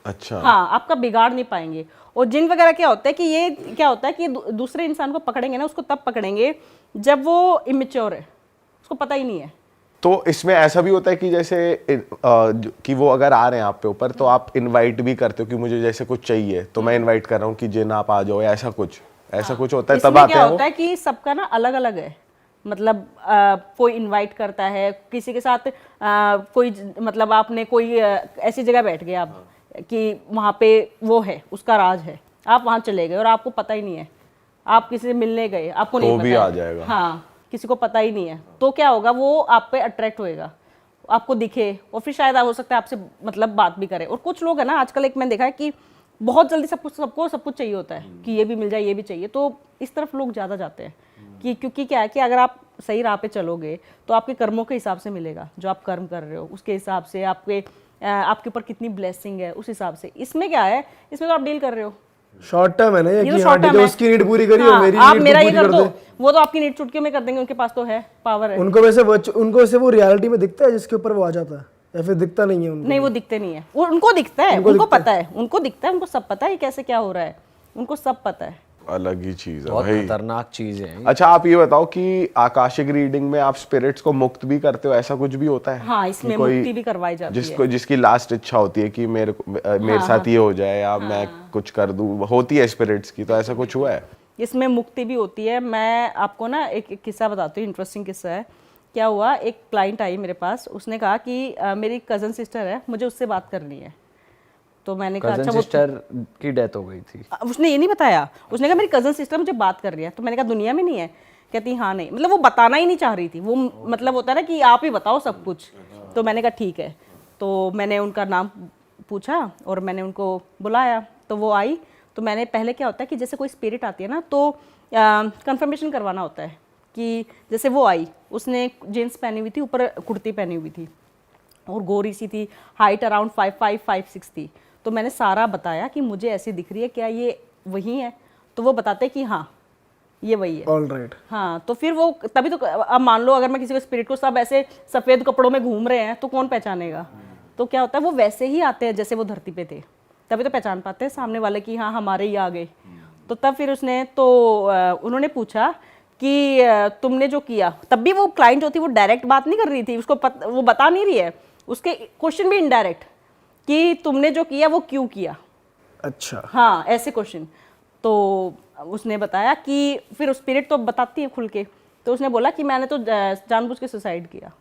अच्छा। हाँ, आपका बिगाड़ नहीं पाएंगे। और जिन वगैरह क्या होता है कि ये क्या होता है कि दूसरे इंसान को पकड़ेंगे ना, उसको तब पकड़ेंगे जब वो इमेच्योर है, उसको पता ही नहीं है। तो इसमें ऐसा भी होता है कि जैसे कि वो अगर आ रहे हैं आप पे ऊपर, तो आप इनवाइट भी करते हो कि मुझे जैसे कुछ चाहिए तो मैं इनवाइट कर रहा हूँ कि जिन आप आ जाओ, या ऐसा कुछ होता है तब इसमें आते क्या हैं वो? होता है कि सबका ना अलग अलग है, मतलब कोई इनवाइट करता है किसी के साथ, कोई मतलब आपने कोई ऐसी जगह बैठ गए आप कि वहाँ पे वो है, उसका राज है, आप वहाँ चले गए और आपको पता ही नहीं है, आप किसी से मिलने गए, आपको नहीं पता भी है। आ जाएगा। हाँ, किसी को पता ही नहीं है, तो क्या होगा, वो आप पे अट्रैक्ट होएगा, आपको दिखे, और फिर शायद हो सकता है आपसे मतलब बात भी करे। और कुछ लोग है ना आजकल, एक मैंने देखा है कि बहुत जल्दी सबको सब कुछ चाहिए होता है कि ये भी मिल जाए, ये भी चाहिए, तो इस तरफ लोग ज़्यादा जाते हैं कि क्योंकि क्या है कि अगर आप सही राह पे चलोगे तो आपके कर्मों के हिसाब से मिलेगा, जो आप कर्म कर रहे हो उसके हिसाब से, आपके ऊपर कितनी ब्लेसिंग है उस हिसाब से। इसमें क्या है, इसमें तो आप डील कर रहे हो, शॉर्ट टर्म है ना ये ये कि तो हाँ शॉर्ट ठीक टर्म है, है। उसकी नीड पूरी करी हाँ, और मेरी आप नीड मेरा ये पूरी कर कर दो, दे। वो तो आपकी नीड चुटकियों में कर देंगे, उनके पास तो है, पावर है। उनको वैसे वो रियलिटी में दिखता है जिसके ऊपर वो आ जाता है, या फिर दिखता नहीं है उनको? नहीं, वो दिखते नहीं है, वो उनको दिखता है, उनको पता है, उनको दिखता है, उनको सब पता है कैसे क्या हो रहा है, उनको सब पता है। अलग ही चीज है बहुत भाई। खतरनाक चीज है। अच्छा, आप ये बताओ कि आकाशिक रीडिंग में आप स्पिरिट्स को मुक्त भी करते हो, ऐसा कुछ भी होता है? हाँ, इसमें मुक्ति भी करवाई जाती है। जिसकी लास्ट इच्छा होती है कि मेरे साथ ये हो जाए या मैं कुछ कर दूं, होती है स्पिरिट्स की, तो ऐसा कुछ हुआ है? इसमें मुक्ति भी होती है। मैं आपको ना एक किस्सा बताती हूँ, इंटरेस्टिंग किस्सा है क्या हुआ, एक क्लाइंट आई मेरे पास, उसने कहा कि मेरी कज़न सिस्टर है, मुझे उससे बात करनी है। तो मैंने कहा कजन अच्छा, वो सिस्टर की डेथ हो गई थी? उसने ये नहीं बताया, उसने कहा मेरी कज़न सिस्टर मुझे बात कर रही है। तो मैंने कहा दुनिया में नहीं है? कहती हाँ नहीं, मतलब वो बताना ही नहीं चाह रही थी वो, मतलब होता है ना कि आप ही बताओ सब कुछ। तो मैंने कहा ठीक है। तो मैंने उनका नाम पूछा और मैंने उनको बुलाया, तो वो आई। तो मैंने पहले, क्या होता है कि जैसे कोई स्पिरिट आती है ना, तो कंफर्मेशन करवाना होता है कि जैसे वो आई, उसने जीन्स पहनी हुई थी, ऊपर कुर्ती पहनी हुई थी और गोरी सी थी, हाइट अराउंड 5'5", 5'6" थी। तो मैंने सारा बताया कि मुझे ऐसी दिख रही है, क्या ये वही है? तो वो बताते कि हाँ ये वही है। All right. हाँ, तो फिर वो तभी तो, अब मान लो अगर मैं किसी को स्पिरिट को, सब ऐसे सफ़ेद कपड़ों में घूम रहे हैं तो कौन पहचानेगा? तो क्या होता है, वो वैसे ही आते हैं जैसे वो धरती पे थे, तभी तो पहचान पाते हैं सामने वाले कि हाँ हमारे ही आ गए। तो तब फिर उसने तो उन्होंने पूछा कि तुमने जो किया, तब भी वो क्लाइंट जो थी वो डायरेक्ट बात नहीं कर रही थी, उसको वो बता नहीं रही है, उसके क्वेश्चन भी इनडायरेक्ट कि तुमने जो किया वो क्यों किया। अच्छा। हाँ, ऐसे क्वेश्चन। तो उसने बताया कि फिर स्पिरिट तो बताती है खुल के। तो उसने बोला कि मैंने तो जानबूझ के सुसाइड किया।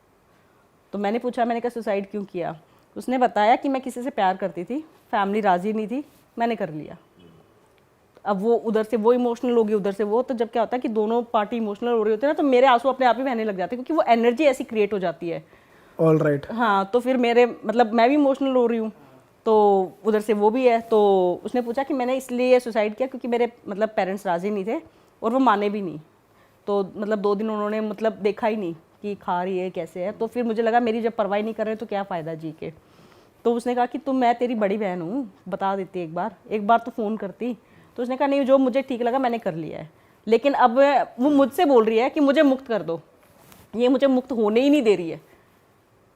तो मैंने पूछा, मैंने कहा सुसाइड क्यों किया? उसने बताया कि मैं किसी से प्यार करती थी, फैमिली राजी नहीं थी, मैंने कर लिया। अब वो उधर से वो इमोशनल होगी, उधर से वो, तो जब क्या होता है कि दोनों पार्टी इमोशनल हो रही होती है ना, तो मेरे आंसू अपने आप ही बहने लग जाते हैं, क्योंकि वो एनर्जी ऐसी क्रिएट हो जाती है। All right. हाँ, तो फिर मेरे मतलब मैं भी इमोशनल हो रही हूँ, तो उधर से वो भी है। तो उसने पूछा कि मैंने इसलिए सुसाइड किया क्योंकि मेरे मतलब पेरेंट्स राज़ी नहीं थे और वो माने भी नहीं। तो मतलब 2 दिन उन्होंने मतलब देखा ही नहीं कि खा रही है कैसे है। तो फिर मुझे लगा मेरी जब परवाही नहीं कर रहे तो क्या फ़ायदा जी के। तो उसने कहा कि तुम, मैं तेरी बड़ी बहन हूँ, बता देती एक बार तो फ़ोन करती। तो उसने कहा नहीं, जो मुझे ठीक लगा मैंने कर लिया है, लेकिन अब वो मुझसे बोल रही है कि मुझे मुक्त कर दो, ये मुझे मुक्त होने ही नहीं दे रही है।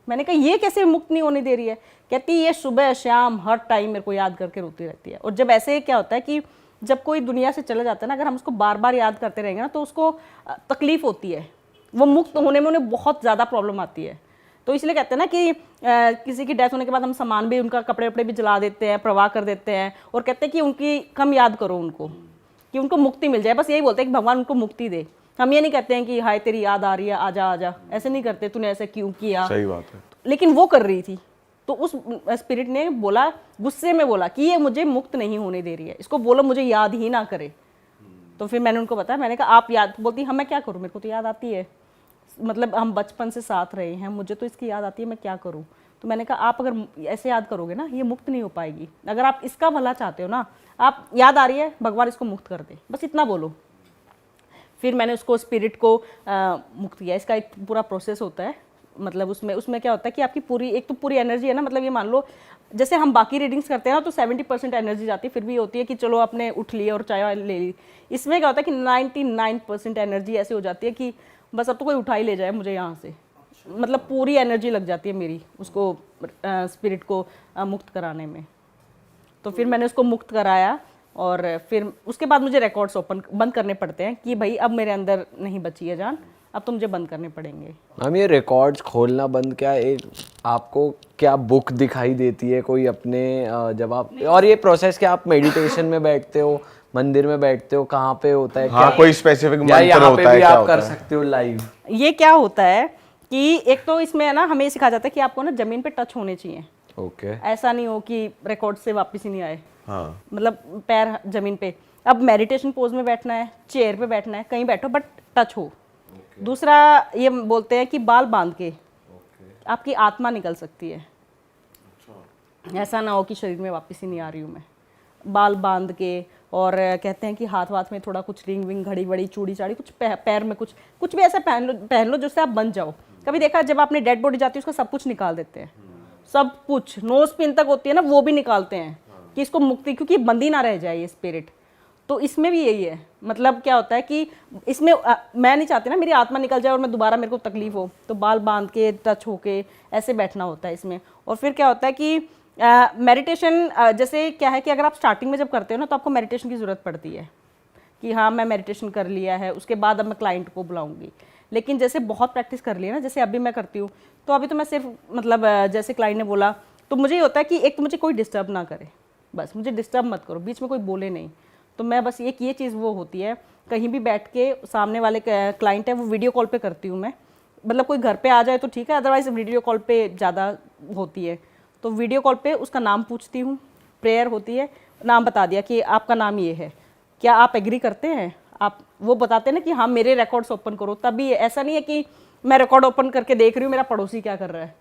मैंने कहा ये कैसे मुक्त नहीं होने दे रही है? कहती ये सुबह शाम हर टाइम मेरे को याद करके रोती रहती है। और जब ऐसे क्या होता है कि जब कोई दुनिया से चला जाता है ना, अगर हम उसको बार बार याद करते रहेंगे ना, तो उसको तकलीफ होती है, वो मुक्त होने में उन्हें बहुत ज़्यादा प्रॉब्लम आती है। तो इसलिए कहते हैं ना कि किसी की डेथ होने के बाद हम सामान भी, उनका कपड़े वपड़े भी जला देते हैं, प्रवाह कर देते हैं, और कहते हैं कि उनकी कम याद करो उनको, कि उनको मुक्ति मिल जाए। बस यही बोलते हैं कि भगवान उनको मुक्ति दे। हम ये नहीं कहते हैं कि हाय तेरी याद आ रही है, आजा आजा, ऐसे नहीं करते, तूने ऐसे क्यों किया। सही बात है। लेकिन वो कर रही थी, तो उस स्पिरिट ने बोला, गुस्से में बोला कि ये मुझे मुक्त नहीं होने दे रही है, इसको बोलो मुझे याद ही ना करे। तो फिर मैंने उनको बताया, मैंने कहा आप याद, बोलती हाँ मैं क्या करूँ, मेरे को तो याद आती है, मतलब हम बचपन से साथ रहे हैं, मुझे तो इसकी याद आती है, मैं क्या करूँ। तो मैंने कहा आप अगर ऐसे याद करोगे ना, ये मुक्त नहीं हो पाएगी। अगर आप इसका भला चाहते हो ना, आप याद आ रही है, भगवान इसको मुक्त कर दे, बस इतना बोलो। फिर मैंने उसको स्पिरिट को मुक्त किया। इसका एक पूरा प्रोसेस होता है, मतलब उसमें क्या होता है कि आपकी पूरी, एक तो पूरी एनर्जी है ना, मतलब ये मान लो जैसे हम बाकी रीडिंग्स करते हैं ना, तो 70% एनर्जी जाती है, फिर भी होती है कि चलो आपने उठ लिया और चाय ले ली। इसमें क्या होता है कि 99% एनर्जी ऐसे हो जाती है कि बस अब तो कोई उठा ही ले जाए मुझे यहाँ से, मतलब पूरी एनर्जी लग जाती है मेरी उसको स्पिरिट को मुक्त कराने में। तो फिर मैंने उसको मुक्त कराया, और फिर उसके बाद मुझे रिकॉर्ड्स बंद करने पड़ते हैं कि भाई अब मेरे अंदर नहीं बची है जान, अब तो मुझे बंद करने पड़ेंगे। मैम ये रिकॉर्ड्स खोलना बंद, क्या एक आपको क्या बुक दिखाई देती है कोई अपने जब आप, और ये प्रोसेस क्या आप मेडिटेशन में बैठते हो, मंदिर में बैठते हो, कहाँ पे होता है? हाँ, क्या कोई स्पेसिफिक या मंत्र यहाँ होता पे है, भी क्या आप होता कर है? सकते हो लाइव? ये क्या होता है कि एक तो इसमें है ना, हमें सिखाया जाता है कि आपको ना जमीन पे टच होने चाहिए। ओके। ऐसा नहीं हो कि रिकॉर्ड से वापस ही नहीं आए, हाँ, मतलब पैर जमीन पे। अब मेडिटेशन पोज में बैठना है, चेयर पे बैठना है, कहीं बैठो बट टच हो। दूसरा ये बोलते हैं कि बाल बांध के आपकी आत्मा निकल सकती है, ऐसा ना हो कि शरीर में वापस ही नहीं आ रही हूँ मैं। बाल बांध के, और कहते हैं कि हाथ वाथ में थोड़ा कुछ रिंग विंग, घड़ी वड़ी, चूड़ी चाड़ी, कुछ पैर में कुछ भी ऐसा पहन लो जिससे आप बन जाओ। कभी देखा जब आपने डेड बॉडी जाती है उसका सब कुछ निकाल देते हैं, सब कुछ, नोज पिन तक होती है ना, वो भी निकालते हैं कि इसको मुक्ति, क्योंकि बंदी ना रह जाए ये स्पिरिट। तो इसमें भी यही है, मतलब क्या होता है कि इसमें मैं नहीं चाहती ना मेरी आत्मा निकल जाए और मैं दोबारा, मेरे को तकलीफ हो, तो बाल बांध के टच होके ऐसे बैठना होता है इसमें। और फिर क्या होता है कि मेडिटेशन जैसे क्या है कि अगर आप स्टार्टिंग में जब करते हो ना, तो आपको मेडिटेशन की ज़रूरत पड़ती है कि हाँ मैं मेडिटेशन कर लिया है, उसके बाद अब मैं क्लाइंट को बुलाऊंगी। लेकिन जैसे बहुत प्रैक्टिस कर ली है ना, जैसे अभी मैं करती हूँ, तो अभी तो मैं सिर्फ मतलब जैसे क्लाइंट ने बोला, तो मुझे ये होता है कि एक तो मुझे कोई डिस्टर्ब ना करे, बस मुझे डिस्टर्ब मत करो, बीच में कोई बोले नहीं। तो मैं बस ये चीज़ वो होती है, कहीं भी बैठ के सामने वाले क्लाइंट है वो वीडियो कॉल पे करती हूँ मैं, मतलब कोई घर पे आ जाए तो ठीक है, अदरवाइज वीडियो कॉल पे ज़्यादा होती है। तो वीडियो कॉल पे उसका नाम पूछती हूँ, प्रेयर होती है, नाम बता दिया कि आपका नाम ये है, क्या आप एग्री करते हैं? आप वो बताते हैं ना कि हाँ मेरे रिकॉर्ड्स ओपन करो, तभी ऐसा नहीं है कि मैं रिकॉर्ड ओपन करके देख रही हूँ मेरा पड़ोसी क्या कर रहा है,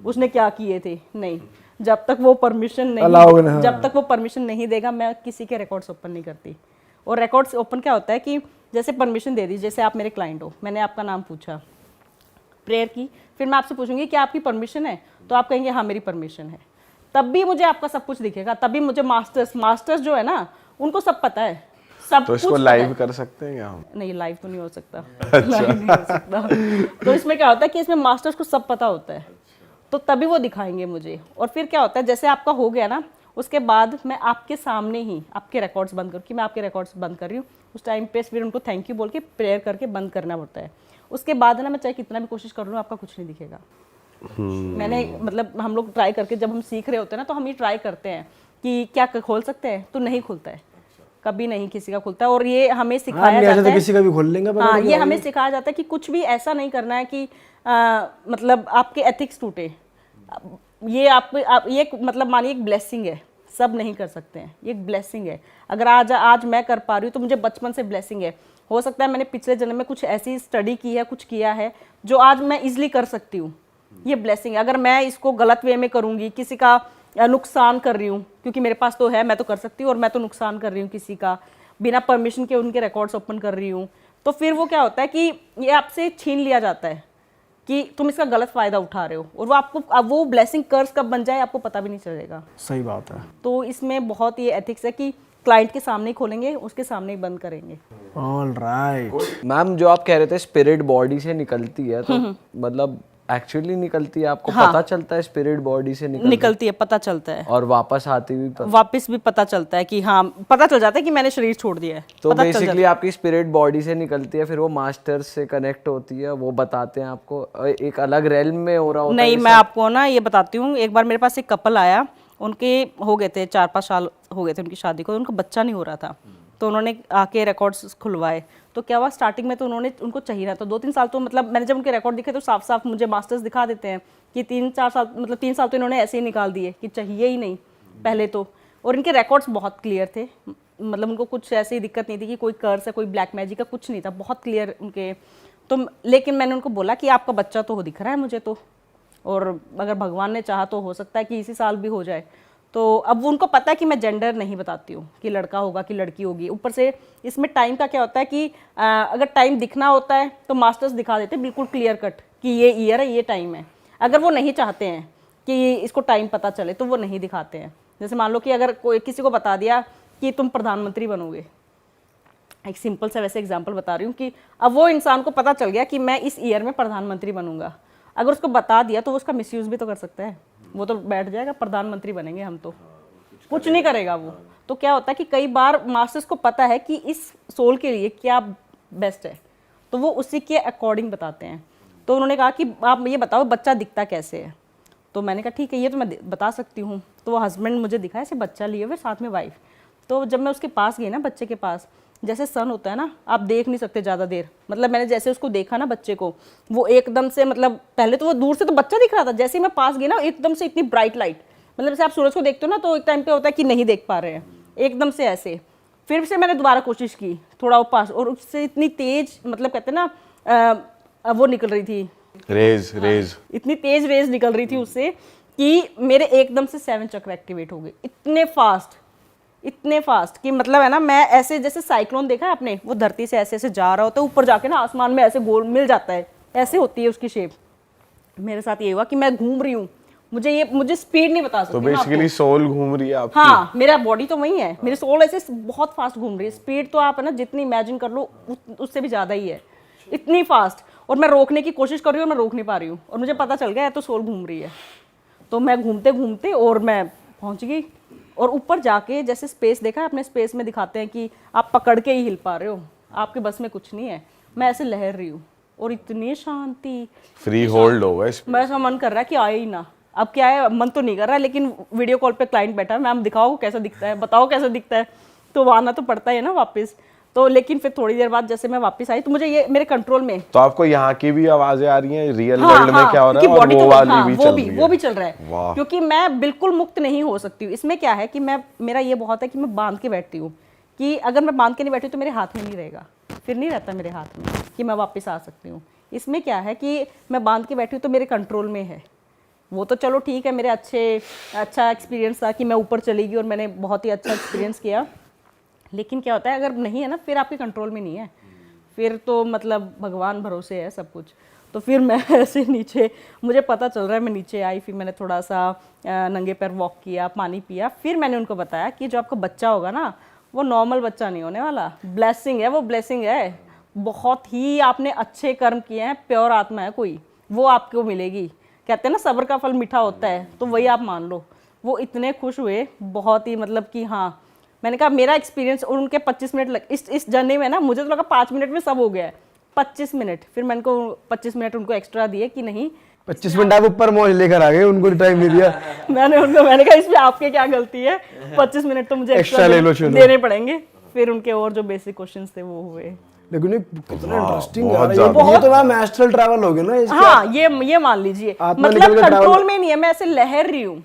उसने क्या किए थे, नहीं। जब तक वो परमिशन नहीं, जब तक वो परमिशन नहीं देगा मैं किसी के रिकॉर्ड्स ओपन नहीं करती। और रिकॉर्ड्स ओपन क्या होता है कि जैसे परमिशन दे दी, जैसे आप मेरे क्लाइंट हो, मैंने आपका नाम पूछा, प्रेयर की, फिर मैं आपसे पूछूंगी कि आपकी परमिशन है, तो आप कहेंगे हाँ मेरी परमिशन है, तब भी मुझे आपका सब कुछ दिखेगा। तभी मुझे मास्टर्स जो है ना उनको सब पता है, सब तो इसको कुछ लाइव कर सकते हैं क्या हम? नहीं, लाइव तो नहीं हो सकता। लाइव नहीं हो सकता। तो इसमें क्या होता है कि इसमें मास्टर्स को सब पता होता है, तो तभी वो दिखाएंगे मुझे। और फिर क्या होता है, जैसे आपका हो गया ना, उसके बाद मैं आपके सामने ही आपके रिकॉर्ड्स बंद करूँ कि मैं आपके रिकॉर्ड्स बंद कर रही हूँ, उस टाइम पे फिर उनको थैंक यू बोल के प्रेयर करके बंद करना पड़ता है। उसके बाद ना मैं चाहे कितना भी कोशिश कर लूँ आपका कुछ नहीं दिखेगा। मैंने मतलब हम लोग ट्राई करके जब हम सीख रहे होते हैं ना, तो हम ये ट्राई करते हैं कि क्या खोल सकते हैं, तो नहीं खुलता है, कभी नहीं किसी का खुलता है। और ये हमें सिखाया जाता है, किसी का भी खोल लेंगे। हाँ, ये हमें सिखाया जाता है कि कुछ भी ऐसा नहीं करना है कि मतलब आपके एथिक्स टूटे। ये आप ये मतलब मानिए एक ब्लेसिंग है, सब नहीं कर सकते हैं, ये एक ब्लेसिंग है। अगर आज मैं कर पा रही हूँ तो मुझे बचपन से ब्लेसिंग है। हो सकता है मैंने पिछले जन्म में कुछ ऐसी स्टडी की है, कुछ किया है जो आज मैं इजीली कर सकती हूँ, ये ब्लेसिंग है। अगर मैं इसको गलत वे में करूँगी, किसी का नुकसान कर रही हूँ, क्योंकि मेरे पास तो है, मैं तो कर सकती हूँ, और मैं तो नुकसान कर रही हूँ किसी का, बिना परमिशन के उनके रिकॉर्ड्स ओपन कर रही हूँ, तो फिर वो क्या होता है कि ये आपसे छीन लिया जाता है कि तुम इसका गलत फायदा उठा रहे हो, और वो आपको अब वो ब्लेसिंग कर्स कब बन जाए आपको पता भी नहीं चलेगा। सही बात है। तो इसमें बहुत ये एथिक्स है कि क्लाइंट के सामने ही खोलेंगे, उसके सामने ही बंद करेंगे। All right. मैम जो आप कह रहे थे स्पिरिट बॉडी से निकलती है, तो मतलब एक्चुअली निकलती है, आपको पता चलता है स्पिरिट बॉडी से निकलती है, पता चलता है, और वापस आती भी वापस भी पता चलता है कि हाँ, पता चल जाता है कि मैंने शरीर छोड़ दिया है। तो बेसिकली आपकी स्पिरिट बॉडी से निकलती है, फिर वो मास्टर से कनेक्ट होती है, वो बताते हैं आपको एक अलग रेल्म में हो रहा होता है। नहीं, मैं आपको ना ये बताती हूँ। एक बार मेरे पास एक कपल आया, उनके हो गए थे 4-5 साल हो गए थे उनकी शादी को, उनका बच्चा नहीं हो रहा था, तो उन्होंने आके रिकॉर्ड्स खुलवाए। तो क्या हुआ, स्टार्टिंग में तो उनको चाहिए ना, तो 2-3 साल तो मतलब मैंने जब उनके रिकॉर्ड दिखे तो साफ साफ मुझे मास्टर्स दिखा देते हैं कि 3-4 साल, मतलब 3 साल तो इन्होंने ऐसे ही निकाल दिए कि चाहिए ही नहीं पहले तो। और इनके रिकॉर्ड्स बहुत क्लियर थे, मतलब उनको कुछ ऐसी दिक्कत नहीं थी कि कोई कर्स है, कोई ब्लैक मैजिक का कुछ नहीं था, बहुत क्लियर उनके। तो लेकिन मैंने उनको बोला कि आपका बच्चा तो दिख रहा है मुझे तो, और अगर भगवान ने चाहा तो हो सकता है कि इसी साल भी हो जाए। तो अब उनको पता है कि मैं जेंडर नहीं बताती हूँ कि लड़का होगा कि लड़की होगी। ऊपर से इसमें टाइम का क्या होता है कि अगर टाइम दिखना होता है तो मास्टर्स दिखा देते हैं बिल्कुल क्लियर कट कि ये ईयर है, ये टाइम है। अगर वो नहीं चाहते हैं कि इसको टाइम पता चले तो वो नहीं दिखाते हैं। जैसे मान लो कि अगर कोई किसी को बता दिया कि तुम प्रधानमंत्री बनोगे, एक सिंपल सा वैसे एग्जाम्पल बता रही हूँ कि अब वो इंसान को पता चल गया कि मैं इस ईयर में प्रधानमंत्री बनूंगा, अगर उसको बता दिया तो वो उसका मिसयूज भी तो कर सकता है। वो तो बैठ जाएगा प्रधानमंत्री बनेंगे हम, तो कुछ नहीं करेगा वो। तो क्या होता है कि कई बार मास्टर्स को पता है कि इस सोल के लिए क्या बेस्ट है, तो वो उसी के अकॉर्डिंग बताते हैं। तो उन्होंने कहा कि आप ये बताओ बच्चा दिखता कैसे है, तो मैंने कहा ठीक है ये तो मैं बता सकती हूँ। तो वो हस्बैंड मुझे दिखा ऐसे बच्चा लिए हुए साथ में वाइफ। तो जब मैं उसके पास गई ना, बच्चे के पास, जैसे सन होता है ना, आप देख नहीं सकते ज़्यादा देर, मतलब मैंने जैसे उसको देखा ना बच्चे को, वो एकदम से, मतलब पहले तो वो दूर से तो बच्चा दिख रहा था, जैसे ही मैं पास गई ना एकदम से इतनी ब्राइट लाइट, मतलब जैसे आप सूरज को देखते हो ना तो एक टाइम पे होता है कि नहीं देख पा रहे हैं, एकदम से ऐसे। फिर से मैंने दोबारा कोशिश की थोड़ा वो पास, और उससे इतनी तेज, मतलब कहते हैं ना वो निकल रही थी रेज इतनी तेज रेज निकल रही थी उससे कि मेरे एकदम से 7 चक्र एक्टिवेट हो गए, इतने फास्ट कि मतलब है ना, मैं ऐसे जैसे साइक्लोन देखा है आपने, वो धरती से ऐसे ऐसे जा रहा होता है ऊपर जाके ना आसमान में ऐसे गोल मिल जाता है, ऐसे होती है उसकी शेप। मेरे साथ ये हुआ कि मैं घूम रही हूँ, मुझे स्पीड नहीं बता सकती। तो बेसिकली सोल घूम रही है आपकी। हाँ, मेरा बॉडी तो वही है, मेरी सोल ऐसे बहुत फास्ट घूम रही है। स्पीड तो आप है ना जितनी इमेजिन कर लो उससे भी ज्यादा ही है, इतनी फास्ट। और मैं रोकने की कोशिश कर रही हूँ और मैं रोक नहीं पा रही हूँ, और मुझे पता चल गया तो सोल घूम रही है। तो मैं घूमते घूमते और मैं पहुंच गई, और ऊपर जाके जैसे स्पेस देखा है अपने, स्पेस में दिखाते हैं कि आप पकड़ के ही हिल पा रहे हो, आपके बस में कुछ नहीं है। मैं ऐसे लहर रही हूँ और इतनी शांति, फ्री होल्ड होगा इसमें। मेरा मन कर रहा है कि आए ही ना। अब क्या है, मन तो नहीं कर रहा है, लेकिन वीडियो कॉल पे क्लाइंट बैठा है, मैम दिखाओ कैसा दिखता है, बताओ कैसा दिखता है, तो वो आना तो पड़ता है ना वापस। तो लेकिन फिर थोड़ी देर बाद जैसे मैं वापस आई तो मुझे ये मेरे कंट्रोल में, तो आपको यहाँ की भी आवाजें आ रही हैं, रियल हाँ, वर्ल्ड में हाँ, क्या हो रहा है, क्योंकि और body वो तो- वाली हाँ, भी वो चल भी रही है? वो भी चल रहा है, वाह। क्योंकि मैं बिल्कुल मुक्त नहीं हो सकती हूँ। इसमें क्या है कि मेरा ये बहुत है कि मैं बांध के बैठती हूँ, कि अगर मैं बांध के नहीं बैठी तो मेरे हाथ में नहीं रहेगा, फिर नहीं रहता मेरे हाथ में कि मैं वापस आ सकती हूँ। इसमें क्या है कि मैं बांध के बैठी हूँ तो मेरे कंट्रोल में है। वो तो चलो ठीक है, मेरे अच्छा एक्सपीरियंस था कि मैं ऊपर चली गई और मैंने बहुत ही अच्छा एक्सपीरियंस किया। लेकिन क्या होता है अगर नहीं है ना, फिर आपके कंट्रोल में नहीं है, फिर तो मतलब भगवान भरोसे है सब कुछ। तो फिर मैं ऐसे नीचे, मुझे पता चल रहा है, मैं नीचे आई, फिर मैंने थोड़ा सा नंगे पैर वॉक किया, पानी पिया। फिर मैंने उनको बताया कि जो आपका बच्चा होगा ना, वो नॉर्मल बच्चा नहीं होने वाला, ब्लेसिंग है, वो ब्लेसिंग है। बहुत ही आपने अच्छे कर्म किए हैं, प्योर आत्मा है कोई, वो आपको मिलेगी। कहते हैं ना सब्र का फल मीठा होता है, तो वही आप मान लो। वो इतने खुश हुए, बहुत ही मतलब कि हाँ, मैंने कहा मेरा एक्सपीरियंस, और उनके 25 मिनट इस जर्नी में ना, मुझे तो लगा 5 मिनट में सब हो गया है, 25 मिनट। फिर मैंने को 25 मिनट उनको एक्स्ट्रा दिए कि नहीं 25 मिनट आप ऊपर मौज लेकर आ गए, उनको टाइम नहीं दिया। मैंने कहा इसमें आपके क्या गलती है, 25 मिनट तो मुझे Extra ले लो, चलो। देने पड़ेंगे। फिर उनके और जो बेसिक क्वेश्चंस थे वो हुए। लेकिन ये कितना इंटरेस्टिंग बहुत है ज्यादा। ये तो मैम एस्ट्रल ट्रैवल हो गया ना इसका। हाँ, ये मान लीजिए, आत्मा मतलब निकल के कंट्रोल travel- में नहीं है, मैं ऐसे लहर रही हूँ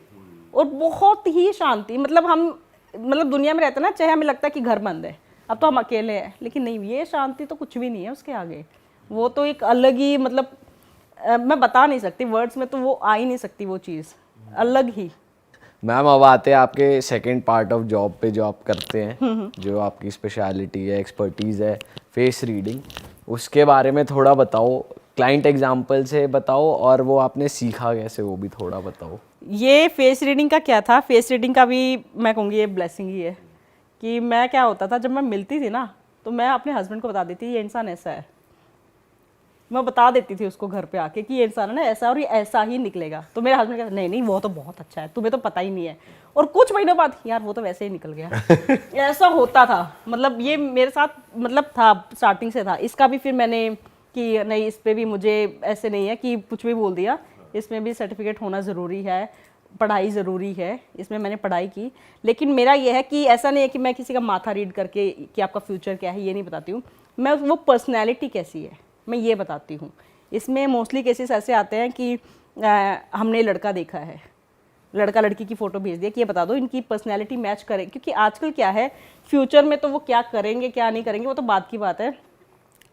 और बहुत ही शांति। मतलब दुनिया में रहते हैं ना, चाहे हमें लगता है कि घर बंद है, अब तो हम अकेले हैं, लेकिन नहीं, ये शांति तो कुछ भी नहीं है उसके आगे। वो तो एक अलग ही मतलब मैं बता नहीं सकती वर्ड्स में, तो वो आ ही नहीं सकती वो चीज़, अलग ही। मैम अब आते हैं आपके सेकंड पार्ट ऑफ जॉब पे, जो आप करते हैं, जो आपकी स्पेशलिटी है, एक्सपर्टीज़ है, फेस रीडिंग। उसके बारे में थोड़ा बताओ, क्लाइंट एग्जांपल से बताओ, और वो आपने सीखा कैसे वो भी थोड़ा बताओ। ये फेस रीडिंग का क्या था, फेस रीडिंग का भी मैं कहूँगी ये ब्लेसिंग ही है। कि मैं क्या होता था, जब मैं मिलती थी ना, तो मैं अपने हस्बैंड को बता देती थी ये इंसान ऐसा है। मैं बता देती थी उसको घर पे आके कि ये इंसान है ना ऐसा, और ये ऐसा ही निकलेगा। तो मेरे हस्बैंड कहते नहीं नहीं वो तो बहुत अच्छा है, तुम्हें तो पता ही नहीं है। और कुछ महीनों बाद यार वो तो वैसे ही निकल गया। ऐसा होता था, मतलब ये मेरे साथ मतलब था, स्टार्टिंग से था। इसका भी फिर मैंने कि नहीं, इस पर भी मुझे ऐसे नहीं है कि कुछ भी बोल दिया, इसमें भी सर्टिफिकेट होना ज़रूरी है, पढ़ाई ज़रूरी है। इसमें मैंने पढ़ाई की, लेकिन मेरा ये है कि ऐसा नहीं है कि मैं किसी का माथा रीड करके कि आपका फ्यूचर क्या है ये नहीं बताती हूँ। मैं वो पर्सनैलिटी कैसी है मैं ये बताती हूँ। इसमें मोस्टली केसेस ऐसे आते हैं कि हमने लड़का देखा है, लड़का लड़की की फ़ोटो भेज दिया कि ये बता दो इनकी पर्सनैलिटी मैच करे। क्योंकि आजकल क्या है, फ्यूचर में तो वो क्या करेंगे क्या नहीं करेंगे वो तो बात की बात है।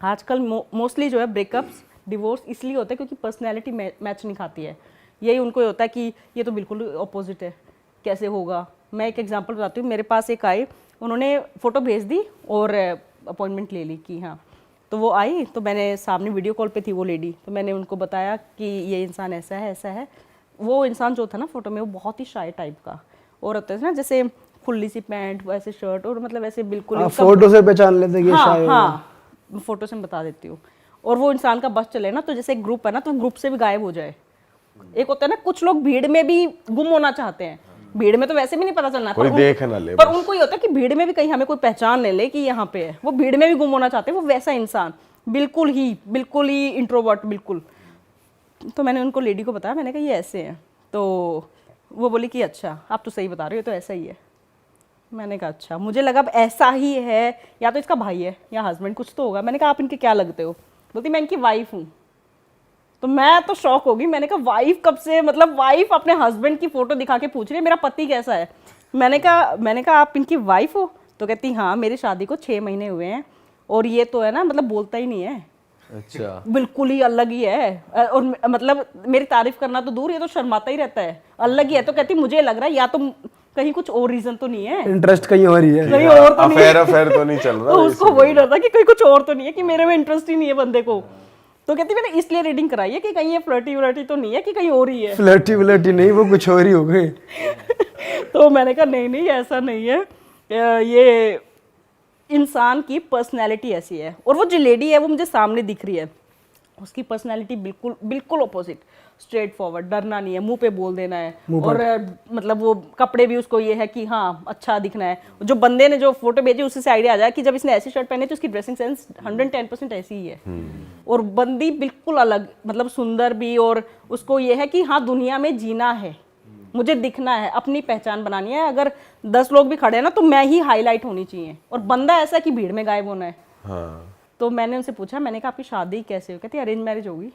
आजकल मोस्टली जो है ब्रेकअप्स, डिवोर्स इसलिए होता है क्योंकि पर्सनैलिटी मैच नहीं खाती है। यही उनको होता है कि ये तो बिल्कुल ऑपोजिट है, कैसे होगा। मैं एक एग्जांपल बताती हूँ। मेरे पास एक आए, उन्होंने फ़ोटो भेज दी और अपॉइंटमेंट ले ली कि हाँ, तो वो आई, तो मैंने सामने वीडियो कॉल पे थी वो लेडी, तो मैंने उनको बताया कि ये इंसान ऐसा है ऐसा है। वो इंसान जो था ना फ़ोटो में, वो बहुत ही शाय टाइप का, और होता है ना जैसे खुली सी पैंट, वैसे शर्ट, और मतलब ऐसे बिल्कुल फोटो से पहचान लेते कि हाँ हाँ, फोटो से मैं बता देती हूँ। और वो इंसान का बस चले ना, तो जैसे एक ग्रुप है ना, तो ग्रुप से भी गायब हो जाए। एक होता है ना, कुछ लोग भीड़ में भी गुम होना चाहते हैं, भीड़ में तो वैसे भी नहीं पता चलना, कोई देख ना ले, पर उनको ये होता है कि भीड़ में भी कहीं हमें कोई पहचान ले ले कि यहाँ पे है। वो भीड़ में भी गुम होना चाहते हैं, वो वैसा इंसान बिल्कुल ही इंट्रोवर्ट बिल्कुल। तो मैंने उनको लेडी को बताया, मैंने कहा ये ऐसे है। तो वो बोली कि अच्छा आप तो सही बता रहे हो, तो ऐसा ही है। मैंने कहा अच्छा, मुझे लगा अब ऐसा ही है, या तो इसका भाई है या हस्बैंड, कुछ तो होगा। मैंने कहा आप इनके क्या लगते हो? बोलती मैं इनकी वाइफ हूँ। तो मैं तो शॉक हो गई, मैंने कहा वाइफ कब से? मतलब वाइफ अपने हस्बैंड की फ़ोटो दिखा के पूछ रही है मेरा पति कैसा है। मैंने कहा आप इनकी वाइफ हो? तो कहती हाँ, मेरी शादी को 6 महीने हुए हैं, और ये तो है ना, मतलब बोलता ही नहीं है, अच्छा, बिल्कुल ही अलग ही है। और मतलब मेरी तारीफ करना तो दूर, ये तो शर्माता ही रहता है, अलग ही है। तो कहती मुझे लग रहा है या तो कहीं कुछ और रीजन तो नहीं है, इंटरेस्ट कहीं और ही है, कहीं और तो नहीं है। अफेयर तो नहीं चल रहा। तो उसको वही डर था कि कहीं कुछ और तो नहीं है, कि मेरे में इंटरेस्ट ही नहीं है बंदे को। तो कहती मैंने इसलिए रीडिंग कराई है कि कहीं ये फ्लर्टी व्लर्टी तो नहीं है, कि कहीं और ही है। फ्लर्टी व्लर्टी नहीं, वो कुछ और ही हो गए। तो मैंने कहा नहीं ऐसा नहीं है, ये इंसान की पर्सनैलिटी ऐसी है। और वो जो लेडी है वो मुझे सामने दिख रही है, उसकी पर्सनैलिटी बिल्कुल अपोजिट, स्ट्रेट फॉरवर्ड, डरना नहीं है, मुंह पे बोल देना है। और मतलब वो कपड़े भी उसको ये है कि हाँ अच्छा दिखना है। जो बंदे ने जो फोटो भेजी उससे से आइडिया आ जाए कि जब इसने ऐसी शर्ट पहनी तो उसकी ड्रेसिंग सेंस 110% ऐसी ही है। और बंदी बिल्कुल अलग, मतलब सुंदर भी, और उसको ये है कि हाँ दुनिया में जीना है, मुझे दिखना है, अपनी पहचान बनानी है। अगर 10 लोग भी खड़े हैं ना तो मैं ही हाईलाइट होनी चाहिए, और बंदा ऐसा कि भीड़ में गायब होना है। हाँ तो मैंने उनसे पूछा, मैंने कहा आपकी शादी कैसे हुई? कहती अरेंज मैरिज होगी।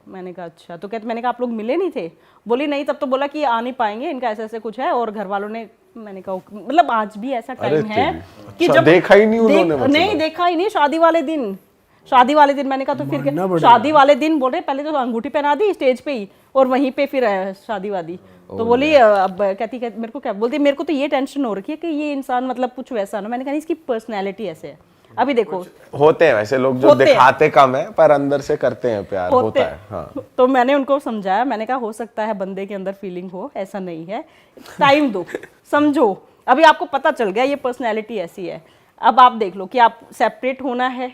मैंने कहा अच्छा। तो कहते, मैंने कहा आप लोग मिले नहीं थे? बोली नहीं। तब तो बोला कि आ नहीं पाएंगे, इनका ऐसे ऐसे कुछ है, और घर वालों ने, मैंने कहा मतलब आज भी ऐसा टाइम है कि अच्छा, देखा ही नहीं उन्होंने मतलब? नहीं देखा ही नहीं। शादी वाले दिन मैंने कहा तो फिर क्या? शादी वाले दिन बोल रहे पहले तो अंगूठी पहना दी स्टेज पे ही, और वहीं पे फिर शादी वादी। तो बोली अब कहती मेरे को क्या बोलती, मेरे को तो ये टेंशन हो रखी है कि ये इंसान मतलब कुछ वैसा ना। मैंने कहा इसकी पर्सनैलिटी ऐसे है। अभी देखो होते हैं वैसे लोग जो दिखाते कम है पर अंदर से करते हैं प्यार, होता है। हाँ। तो मैंने उनको समझाया, मैंने कहा हो सकता है बंदे के अंदर फीलिंग हो, ऐसा नहीं है, टाइम दो, समझो। अभी आपको पता चल गया ये पर्सनैलिटी ऐसी है। अब आप देख लो कि आप सेपरेट होना है,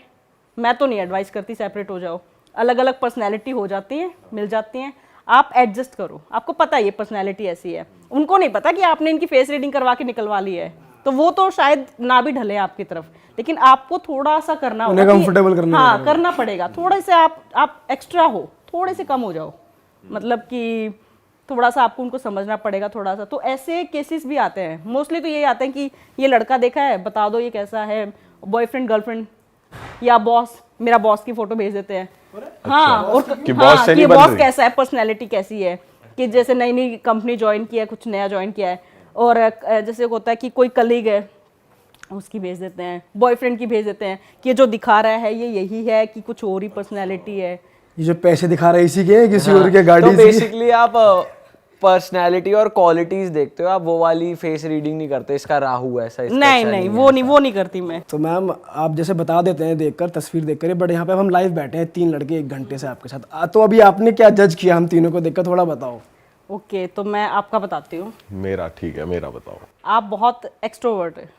मैं तो नहीं एडवाइस करती सेपरेट हो जाओ। अलग अलग पर्सनैलिटी हो जाती है, मिल जाती हैं, आप एडजस्ट करो। आपको पता है ये पर्सनैलिटी ऐसी है, उनको नहीं पता कि आपने इनकी फेस रीडिंग करवा के निकलवा ली है, तो वो तो शायद ना भी ढले आपकी तरफ, लेकिन आपको थोड़ा सा करना होगा, कंफर्टेबल करना, हाँ करना पड़ेगा। थोड़े से आप एक्स्ट्रा हो, थोड़े से कम हो जाओ, मतलब कि थोड़ा सा आपको उनको समझना पड़ेगा थोड़ा सा। तो ऐसे केसेस भी आते हैं, मोस्टली तो ये आते हैं कि ये लड़का देखा है, बता दो ये कैसा है, बॉयफ्रेंड गर्लफ्रेंड या बॉस, मेरा बॉस की फोटो भेज देते हैं। हाँ, और कि बॉस से नहीं बन बॉस रही। कैसा है, पर्सनैलिटी कैसी है, कि जैसे नई नई कंपनी ज्वाइन किया है, कुछ नया ज्वाइन किया है, और जैसे होता है कि कोई कलीग है उसकी भेज देते हैं, बॉयफ्रेंड की भेज देते हैं कि ये जो दिखा रहा है ये यही है, कि कुछ और ही पर्सनैलिटी है। ये जो पैसे दिखा रहे हैं इसी के हैं, किसी और के तो गाड़ी से। बेसिकली आप पर्सनालिटी और क्वालिटीज देखते हो, आप वो वाली फेस रीडिंग नहीं करते, इसका राहु ऐसा, इसका नहीं शनि नहीं, है। वो नहीं करती मैं। तो मैम आप जैसे बता देते हैं देखकर, तस्वीर देखकर, बट यहाँ पे हम लाइव बैठे हैं 3 लड़के 1 घंटे से आपके साथ, तो अभी आपने क्या जज किया हम तीनों को देखकर, थोड़ा बताओ। ओके, तो मैं आपका बताती हूँ। मेरा ठीक है, मेरा बताओ। आप बहुत एक्सट्रोवर्ट है,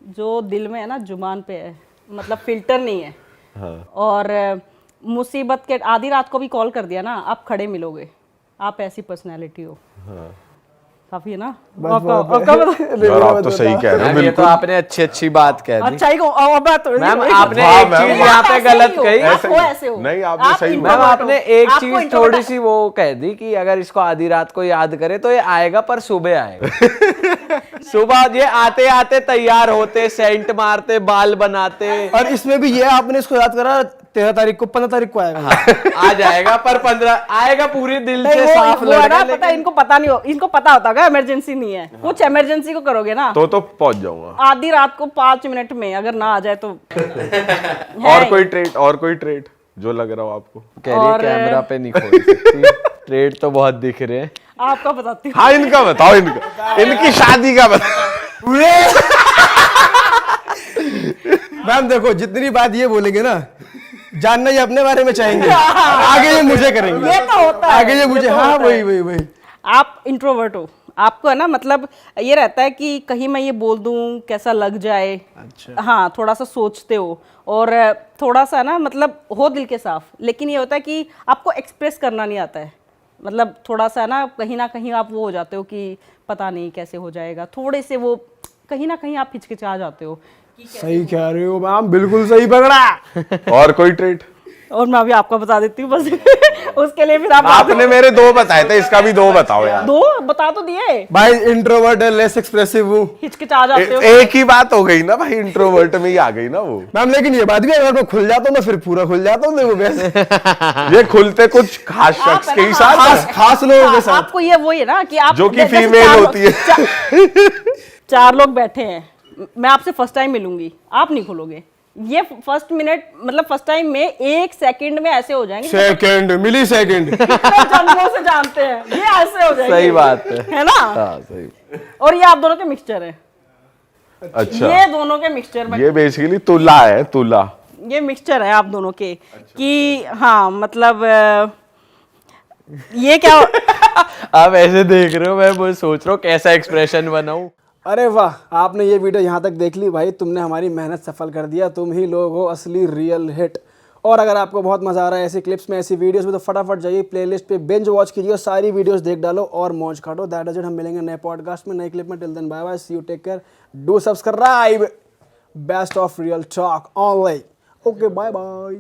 जो दिल में है ना जुबान पे है, मतलब फिल्टर नहीं है। हाँ। और मुसीबत के आधी रात को भी कॉल कर दिया ना, आप खड़े मिलोगे, आप ऐसी पर्सनैलिटी हो। हाँ। काफी है ना? यार आप तो सही कह रहे हो मैम, ये तो बिल्कुल। आपने अच्छी बात कह दी। अच्छा ही को बात हो मैम आपने हाँ, एक मैम, चीज यहाँ पे गलत कही। आप हो ऐसे हो। नहीं, आपने सही introvert बोला। मैम आपने हो। एक आपको चीज introvert थोड़ी सी वो कह दी कि अगर इसको आधी रात को याद करे तो ये आएगा, पर सुबह आएगा। सुबह ये आते आते तैयार होते, सेंट मारते, बाल बनाते, और इसमें भी ये आपने इसको याद करा 13 तारीख को, 15 तारीख को आएगा। आ जाएगा, पर 15 आएगा पूरे दिल नहीं, से वो साफ है ना, लड़का। पता है, इनको पता नहीं हो, इनको पता होता होगा इमरजेंसी नहीं है, कुछ इमरजेंसी को करोगे ना तो पहुंच जाऊंगा। आधी रात को 5 मिनट में अगर ना आ जाए तो और कोई ट्रेट जो लग रहा हो आपको? कह रही है कैमरा पे नहीं खोल सकती। ट्रेड तो बहुत दिख रहे हैं। आपका बताती हूँ। हाँ, इनका बताओ, इनकी शादी का बताओ। मैम देखो, जितनी बात ये बोलेंगे ना, जानना ये अपने बारे में चाहेंगे, आगे ये मुझे करेंगे, ये तो होता है, आगे ये मुझे, तो हाँ होता है। वही। आप इंट्रोवर्ट हो, आपको है ना, मतलब ये रहता है कि कहीं मैं ये बोल दूं कैसा लग जाए। अच्छा। हाँ, थोड़ा सा सोचते हो, और थोड़ा सा ना मतलब हो दिल के साफ, लेकिन ये होता है कि आपको एक्सप्रेस करना नहीं आता है, मतलब थोड़ा सा ना कहीं आप वो हो जाते हो कि पता नहीं कैसे हो जाएगा, थोड़े से वो कहीं ना कहीं आप हिचकिचा जाते हो। सही कह रहे हो मैम, बिल्कुल सही पकड़ा। और कोई ट्रेट? और मैं अभी आपका बता देती हूँ बस। उसके लिए फिर आपने मेरे 2 बताए थे, इसका भी 2 बताओ यार। 2 बता तो दिए। भाई इंट्रोवर्ट है, लेस एक्सप्रेसिव हूँ। हिचकिचा जाते हो। एक ही बात हो गई ना भाई, इंट्रोवर्ट में ही आ गई ना वो। मैम लेकिन ये बात भी, अगर मैं खुल जाता हूँ ना फिर पूरा खुल जाता हूँ, देखो वैसे ये खुलते कुछ खास शख्स आप के है ही ना, साथ, खास लोगों के हाँ, साथ। आपको ये वही है ना कि आप जो कि जैसे फीमेल 4 होती है। 4 लोग बैठे हैं, मैं आपसे फर्स्ट टाइम मिलूंगी, आप नहीं खुलोगे, ये फर्स्ट मिनट मतलब फर्स्ट टाइम में 1 सेकंड में ऐसे हो जाएंगे, सेकंड, मिली सेकंड। कितने जन्मों से जानते हैं, ये ऐसे हो जाएंगे। सही बात है ना? हाँ सही। और ये आप दोनों के मिक्सचर है। अच्छा, ये दोनों के मिक्सचर में, ये बेसिकली तुला है, तुला। ये मिक्सचर है आप दोनों के। कि हाँ मतलब ये क्या आप ऐसे देख रहे हो, मैं वो सोच रहा हूँ कैसा एक्सप्रेशन बनाऊं। अरे वाह, आपने ये वीडियो यहाँ तक देख ली भाई, तुमने हमारी मेहनत सफल कर दिया, तुम ही लोग हो असली रियल हिट। और अगर आपको बहुत मजा आ रहा है ऐसी क्लिप्स में, ऐसी वीडियोस में, तो फटाफट जाइए प्लेलिस्ट पे बिंज वॉच कीजिए, सारी वीडियोस देख डालो और मौज काटो। दैट इज इट, हम मिलेंगे नए पॉडकास्ट में, नई क्लिप में। Till then bye bye, see you, take care, do subscribe, best of real talk online. Okay, bye bye.